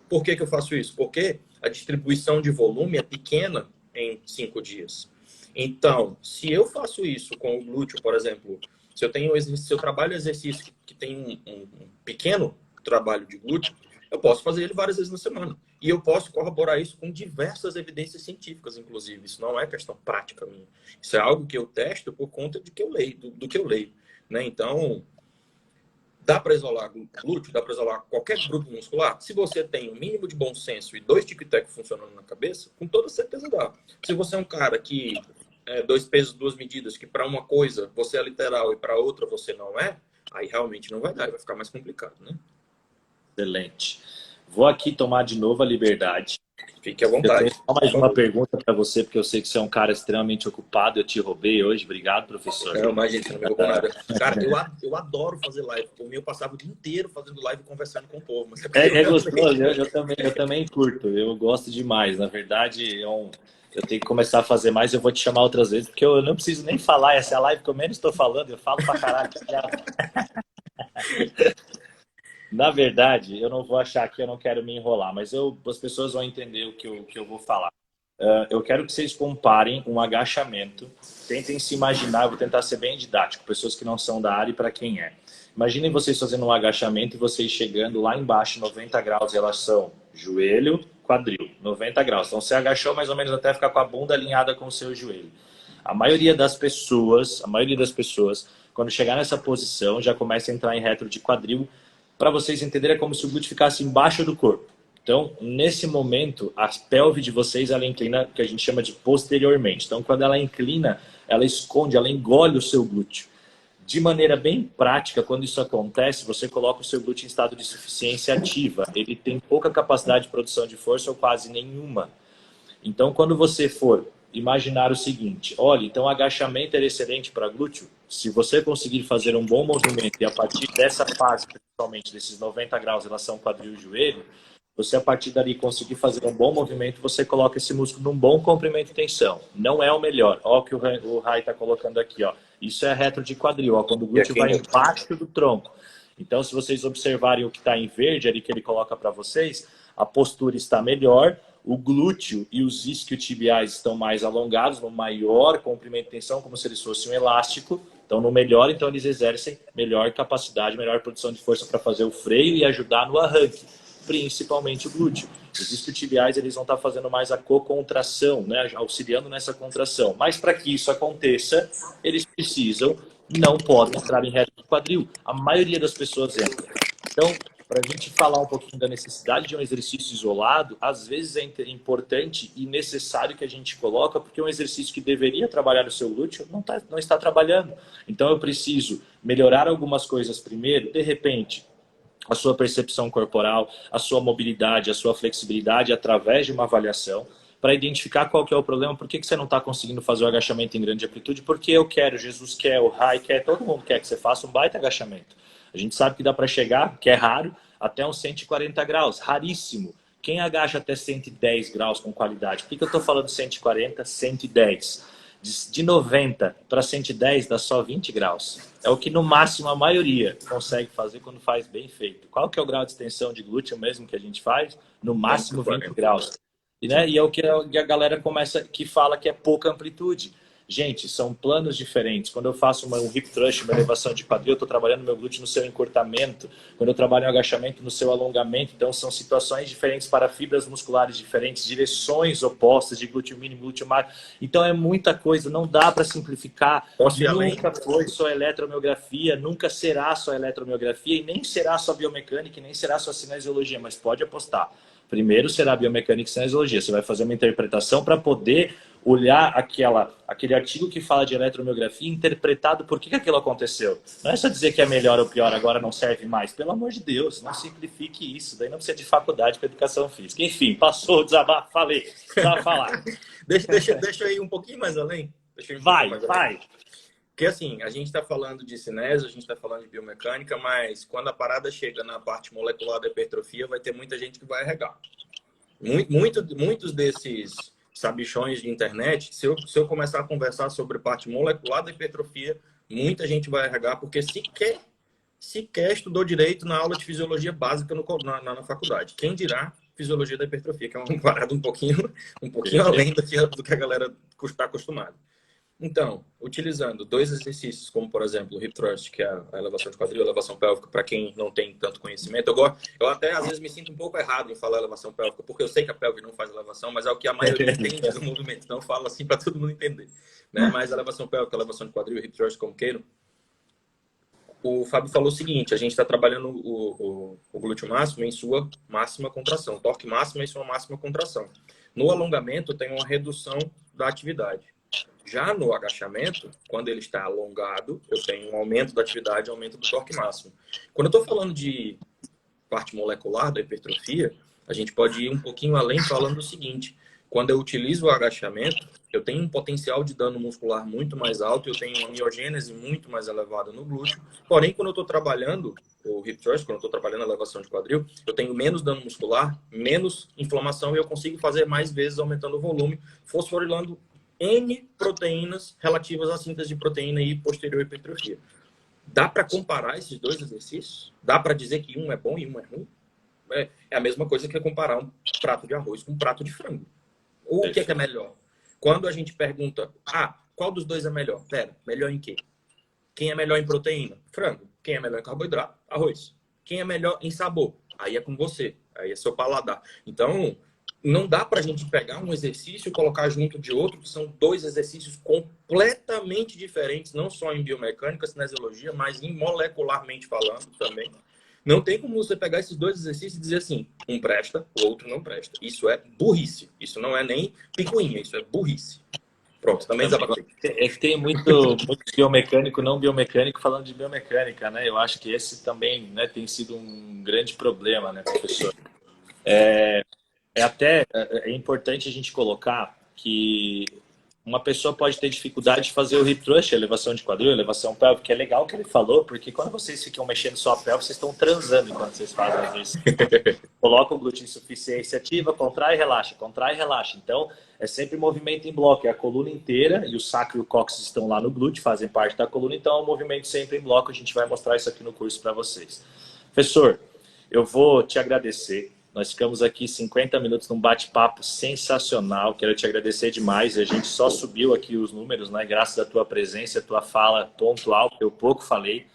B: Por que eu faço isso? Porque a distribuição de volume é pequena em 5 dias. Então, se eu faço isso com o glúteo, por exemplo, se eu trabalho exercício que tem um pequeno trabalho de glúteo, eu posso fazer ele várias vezes na semana. E eu posso corroborar isso com diversas evidências científicas, inclusive. Isso não é questão prática minha. Isso é algo que eu testo por conta de que eu leio, do que eu leio. Né? Então, dá para isolar glúteo, dá para isolar qualquer grupo muscular. Se você tem um mínimo de bom senso e 2 tic-tac funcionando na cabeça, com toda certeza dá. Se você é um cara que 2 pesos, 2 medidas, que para uma coisa você é literal e para outra você não é, aí realmente não vai dar, vai ficar mais complicado, né?
A: Excelente. Vou aqui tomar de novo a liberdade.
B: Fique à vontade.
A: Eu tenho só mais uma pergunta para você, porque eu sei que você é um cara extremamente ocupado. Eu te roubei hoje. Obrigado, professor.
B: Não, mas gente, não me roubou nada. Cara, eu adoro fazer live. Por mim, eu passava o dia inteiro fazendo live e conversando com o povo. Mas
A: é gostoso. Eu também curto. Eu gosto demais. Na verdade, eu tenho que começar a fazer mais. Eu vou te chamar outras vezes, porque eu não preciso nem falar. Essa é a live que eu menos estou falando. Eu falo pra caralho. Na verdade, eu não vou achar que eu não quero me enrolar, mas as pessoas vão entender o que eu vou falar. Eu quero que vocês comparem um agachamento. Tentem se imaginar, eu vou tentar ser bem didático, pessoas que não são da área e para quem é. Imaginem vocês fazendo um agachamento e vocês chegando lá embaixo, 90 graus, relação joelho, quadril, 90 graus. Então você agachou mais ou menos até ficar com a bunda alinhada com o seu joelho. A maioria das pessoas, quando chegar nessa posição, já começa a entrar em retro de quadril. Para vocês entenderem, é como se o glúteo ficasse embaixo do corpo. Então, nesse momento, a pelve de vocês, ela inclina, que a gente chama de posteriormente. Então, quando ela inclina, ela esconde, ela engole o seu glúteo. De maneira bem prática, quando isso acontece, você coloca o seu glúteo em estado de suficiência ativa. Ele tem pouca capacidade de produção de força ou quase nenhuma. Então, quando você for imaginar o seguinte, olha, então agachamento é excelente para glúteo. Se você conseguir fazer um bom movimento e a partir dessa fase principalmente desses 90 graus em relação ao quadril e joelho, você a partir dali conseguir fazer um bom movimento, você coloca esse músculo num bom comprimento e tensão. Não é o melhor. Ó o que o Rai está colocando aqui, ó. Isso é retro de quadril, ó, quando o glúteo vai embaixo do tronco. Então, se vocês observarem o que está em verde ali que ele coloca para vocês, a postura está melhor, o glúteo e os isquiotibiais estão mais alongados, no maior comprimento e tensão, como se eles fossem um elástico. Então, no melhor, então eles exercem melhor capacidade, melhor produção de força para fazer o freio e ajudar no arranque, principalmente o glúteo. Os isquiotibiais eles vão estar fazendo mais a cocontração, né, auxiliando nessa contração. Mas para que isso aconteça, eles precisam, não podem entrar em retro do quadril. A maioria das pessoas entra. Então, para a gente falar um pouquinho da necessidade de um exercício isolado, às vezes é importante e necessário que a gente coloca, porque um exercício que deveria trabalhar o seu glúteo não está trabalhando. Então eu preciso melhorar algumas coisas primeiro, de repente, a sua percepção corporal, a sua mobilidade, a sua flexibilidade através de uma avaliação, para identificar qual que é o problema, por que você não está conseguindo fazer o agachamento em grande amplitude, porque eu quero, Jesus quer, o Rai quer, todo mundo quer que você faça um baita agachamento. A gente sabe que dá para chegar, que é raro, até uns 140 graus, raríssimo. Quem agacha até 110 graus com qualidade? Por que eu estou falando 140, 110? De 90 para 110 dá só 20 graus. É o que no máximo a maioria consegue fazer quando faz bem feito. Qual que é o grau de extensão de glúteo mesmo que a gente faz? No máximo 20 graus. E é o que a galera começa, que fala que é pouca amplitude. Gente, são planos diferentes. Quando eu faço um hip thrust, uma elevação de quadril, eu estou trabalhando meu glúteo no seu encurtamento. Quando eu trabalho um agachamento, no seu alongamento. Então, são situações diferentes para fibras musculares diferentes, direções opostas de glúteo mínimo e glúteo máximo. Então, é muita coisa. Não dá para simplificar. Nunca foi só eletromiografia, nunca será só eletromiografia, e nem será só biomecânica, e nem será só cinesiologia, mas pode apostar. Primeiro será biomecânica e cinesiologia. Você vai fazer uma interpretação para poder olhar aquele artigo que fala de eletromiografia interpretado por que aquilo aconteceu. Não é só dizer que é melhor ou pior, agora não serve mais. Pelo amor de Deus, não simplifique isso. Daí não precisa de faculdade para educação física. Enfim, passou o desabafo, falei. Precisava falar.
B: deixa eu ir um pouquinho mais além.
A: Vai.
B: Porque assim, a gente está falando de cinésio, a gente está falando de biomecânica, mas quando a parada chega na parte molecular da hipertrofia, vai ter muita gente que vai arregar. Muitos desses sabichões de internet, se eu começar a conversar sobre parte molecular da hipertrofia, muita gente vai arregar, porque sequer estudou direito na aula de fisiologia básica na faculdade. Quem dirá fisiologia da hipertrofia, que é uma parada um pouquinho além do que a galera está acostumada. Então, utilizando dois exercícios, como por exemplo o hip thrust, que é a elevação de quadril, a elevação pélvica, para quem não tem tanto conhecimento, eu até às vezes me sinto um pouco errado em falar elevação pélvica, porque eu sei que a pelve não faz elevação, mas é o que a maioria entende do movimento, então eu falo assim para todo mundo entender. Né? Mas a elevação pélvica, a elevação de quadril, hip thrust, como queiram, o Fábio falou o seguinte: a gente está trabalhando o glúteo máximo em sua máxima contração, o torque máximo em sua máxima contração. No alongamento tem uma redução da atividade. Já no agachamento, quando ele está alongado, eu tenho um aumento da atividade, aumento do torque máximo. Quando eu estou falando de parte molecular da hipertrofia, a gente pode ir um pouquinho além falando o seguinte: quando eu utilizo o agachamento, eu tenho um potencial de dano muscular muito mais alto, eu tenho uma miogênese muito mais elevada no glúteo. Porém, quando eu estou trabalhando o hip thrust, quando eu estou trabalhando a elevação de quadril, eu tenho menos dano muscular, menos inflamação e eu consigo fazer mais vezes aumentando o volume, fosforilando N proteínas relativas à síntese de proteína e posterior hipertrofia. Dá para comparar esses dois exercícios? Dá para dizer que um é bom e um é ruim? É a mesma coisa que comparar um prato de arroz com um prato de frango. O que é melhor? Quando a gente pergunta, qual dos dois é melhor? Pera, melhor em quê? Quem é melhor em proteína? Frango. Quem é melhor em carboidrato? Arroz. Quem é melhor em sabor? Aí é com você. Aí é seu paladar. Então, não dá para a gente pegar um exercício e colocar junto de outro, que são dois exercícios completamente diferentes, não só em biomecânica, cinesiologia, mas em molecularmente falando também. Não tem como você pegar esses dois exercícios e dizer assim, um presta, o outro não presta. Isso é burrice. Isso não é nem picuinha, isso é burrice. Pronto, também desabafei.
A: É que tem muito biomecânico, não biomecânico, falando de biomecânica, né? Eu acho que esse também, né, tem sido um grande problema, né, professor? É importante a gente colocar que uma pessoa pode ter dificuldade de fazer o hip thrust, elevação de quadril, elevação pélvica, que é legal o que ele falou, porque quando vocês ficam mexendo só a pelve, vocês estão transando enquanto vocês fazem o exercício. Coloca o glúteo em insuficiência ativa, contrai e relaxa, contrai e relaxa. Então, é sempre movimento em bloco, é a coluna inteira, e o sacro e o cóccix estão lá no glúteo, fazem parte da coluna, então é um movimento sempre em bloco, a gente vai mostrar isso aqui no curso para vocês. Professor, eu vou te agradecer. Nós ficamos aqui 50 minutos num bate-papo sensacional. Quero te agradecer demais. A gente só subiu aqui os números, né? Graças à tua presença, à tua fala pontual, que eu pouco falei.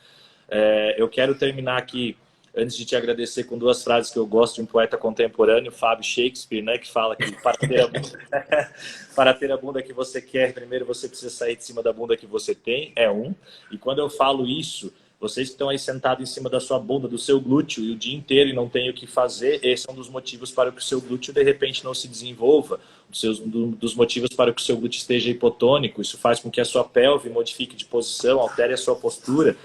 A: Eu quero terminar aqui, antes de te agradecer, com duas frases que eu gosto de um poeta contemporâneo, Fábio Shakespeare, né? Que fala que para ter a bunda que você quer, primeiro você precisa sair de cima da bunda que você tem. E quando eu falo isso, vocês que estão aí sentados em cima da sua bunda, do seu glúteo, e o dia inteiro e não tem o que fazer, esse é um dos motivos para que o seu glúteo, de repente, não se desenvolva. Dos motivos para que o seu glúteo esteja hipotônico. Isso faz com que a sua pelve modifique de posição, altere a sua postura.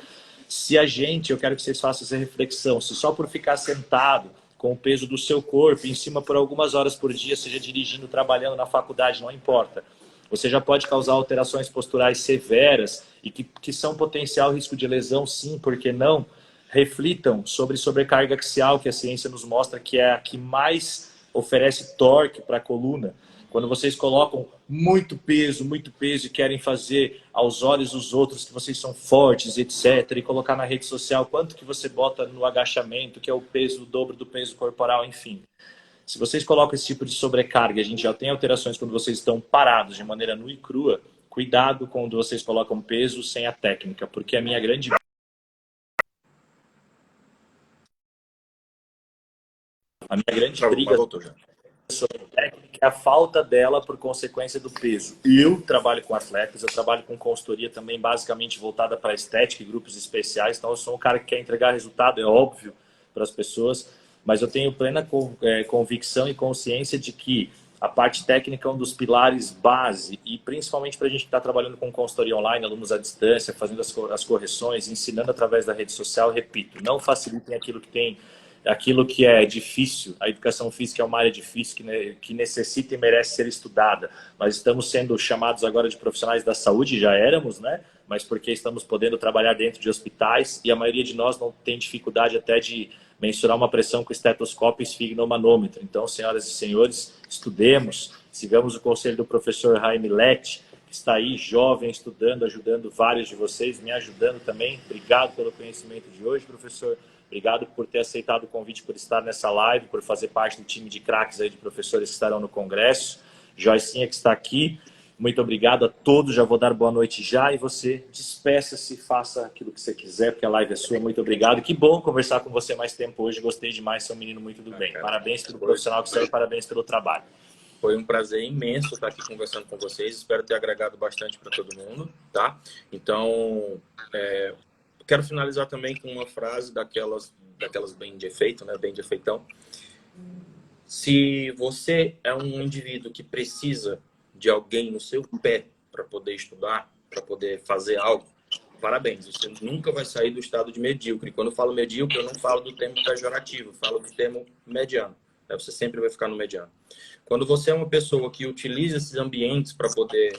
A: Eu quero que vocês façam essa reflexão, se só por ficar sentado, com o peso do seu corpo, em cima por algumas horas por dia, seja dirigindo, trabalhando na faculdade, não importa. Você já pode causar alterações posturais severas e que são potencial risco de lesão, sim, por que não? Reflitam sobre sobrecarga axial, que a ciência nos mostra que é a que mais oferece torque para a coluna. Quando vocês colocam muito peso e querem fazer aos olhos dos outros que vocês são fortes, etc., e colocar na rede social quanto que você bota no agachamento, que é o peso, o dobro do peso corporal, enfim. Se vocês colocam esse tipo de sobrecarga, a gente já tem alterações quando vocês estão parados de maneira nua e crua, cuidado quando vocês colocam peso sem a técnica, porque a minha grande briga sobre técnica é a falta dela por consequência do peso. Eu trabalho com atletas, eu trabalho com consultoria também basicamente voltada para estética e grupos especiais, então eu sou um cara que quer entregar resultado, é óbvio, para as pessoas, mas eu tenho plena convicção e consciência de que a parte técnica é um dos pilares base, e principalmente para a gente que está trabalhando com consultoria online, alunos à distância, fazendo as correções, ensinando através da rede social, repito, não facilitem aquilo que é difícil. A educação física é uma área difícil que necessita e merece ser estudada. Nós estamos sendo chamados agora de profissionais da saúde, já éramos, né? Mas porque estamos podendo trabalhar dentro de hospitais e a maioria de nós não tem dificuldade até de mensurar uma pressão com estetoscópio e esfigmomanômetro. Então, senhoras e senhores, estudemos, sigamos o conselho do professor Jaime Lett, que está aí jovem, estudando, ajudando vários de vocês, me ajudando também. Obrigado pelo conhecimento de hoje, professor. Obrigado por ter aceitado o convite, por estar nessa live, por fazer parte do time de craques aí de professores que estarão no congresso. Joicinha que está aqui. Muito obrigado a todos. Já vou dar boa noite já. E você, despeça-se, faça aquilo que você quiser, porque a live é sua. Muito obrigado. Que bom conversar com você mais tempo hoje. Gostei demais. Você é um menino muito do bem. Parabéns pelo profissional que você é e parabéns pelo trabalho.
B: Foi um prazer imenso estar aqui conversando com vocês. Espero ter agregado bastante para todo mundo, tá? Então, quero finalizar também com uma frase daquelas bem de efeito, né? Bem de efeitão. Se você é um indivíduo que precisa de alguém no seu pé para poder estudar, para poder fazer algo, parabéns. Você nunca vai sair do estado de medíocre. Quando eu falo medíocre, eu não falo do termo pejorativo, eu falo do termo mediano. Você sempre vai ficar no mediano. Quando você é uma pessoa que utiliza esses ambientes para poder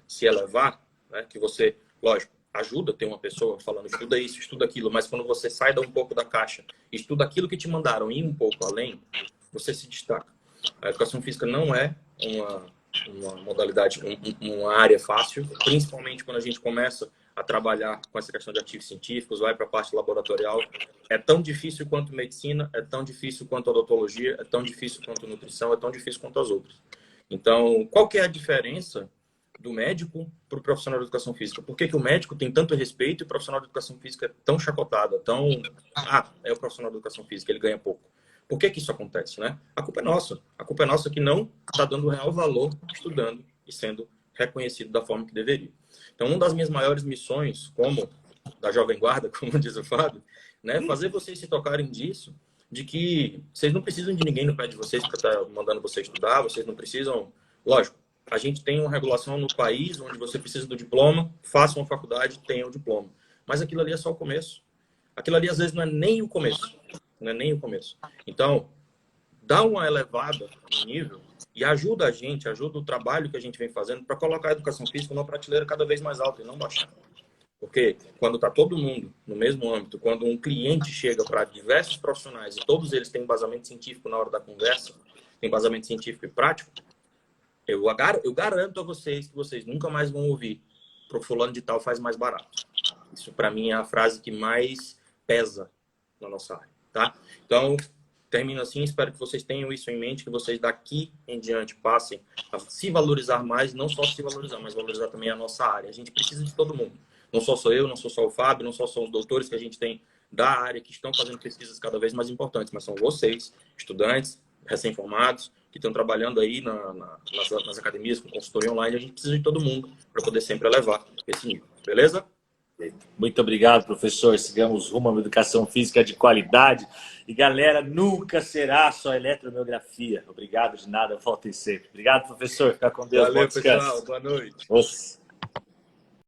B: se elevar, né? Que você, lógico, ajuda, tem uma pessoa falando estuda isso, estuda aquilo, mas quando você sai um pouco da caixa, estuda aquilo que te mandaram e ir um pouco além, você se destaca. A educação física não é uma modalidade, uma área fácil, principalmente quando a gente começa a trabalhar com essa questão de ativos científicos, vai para a parte laboratorial. É tão difícil quanto medicina, é tão difícil quanto odontologia, é tão difícil quanto nutrição, é tão difícil quanto as outras. Então, qual que é a diferença do médico para o profissional de educação física? Por que o médico tem tanto respeito e o profissional de educação física é tão chacotado, é o profissional de educação física, ele ganha pouco? Por que isso acontece, né? A culpa é nossa. A culpa é nossa que não está dando real valor estudando e sendo reconhecido da forma que deveria. Então, uma das minhas maiores missões, como da Jovem Guarda, como diz o Fábio, né, fazer vocês se tocarem disso, de que vocês não precisam de ninguém no pé de vocês para estar mandando vocês estudar, vocês não precisam... Lógico, a gente tem uma regulação no país onde você precisa do diploma, faça uma faculdade, tenha o diploma. Mas aquilo ali é só o começo. Aquilo ali, às vezes, não é nem o começo. Não é nem o começo. Então, dá uma elevada no nível e ajuda a gente, ajuda o trabalho que a gente vem fazendo para colocar a educação física numa prateleira cada vez mais alta e não baixar. Porque quando está todo mundo no mesmo âmbito, quando um cliente chega para diversos profissionais e todos eles têm embasamento científico na hora da conversa, tem embasamento científico e prático, eu garanto a vocês que vocês nunca mais vão ouvir pro fulano de tal faz mais barato. Isso para mim é a frase que mais pesa na nossa área, tá? Então, termino assim, espero que vocês tenham isso em mente, que vocês daqui em diante passem a se valorizar mais, não só se valorizar, mas valorizar também a nossa área. A gente precisa de todo mundo. Não sou só eu, não sou só o Fábio, não só são os doutores que a gente tem da área, que estão fazendo pesquisas cada vez mais importantes, mas são vocês, estudantes, recém-formados, que estão trabalhando aí nas academias com consultoria online. A gente precisa de todo mundo para poder sempre elevar esse nível. Beleza?
A: Muito obrigado, professor. Sigamos rumo a uma educação física de qualidade. E, galera, nunca será só eletromiografia. Obrigado de nada, voltem sempre. Obrigado, professor. Fica com Deus.
B: Valeu, pessoal. Boa noite.
A: Nossa.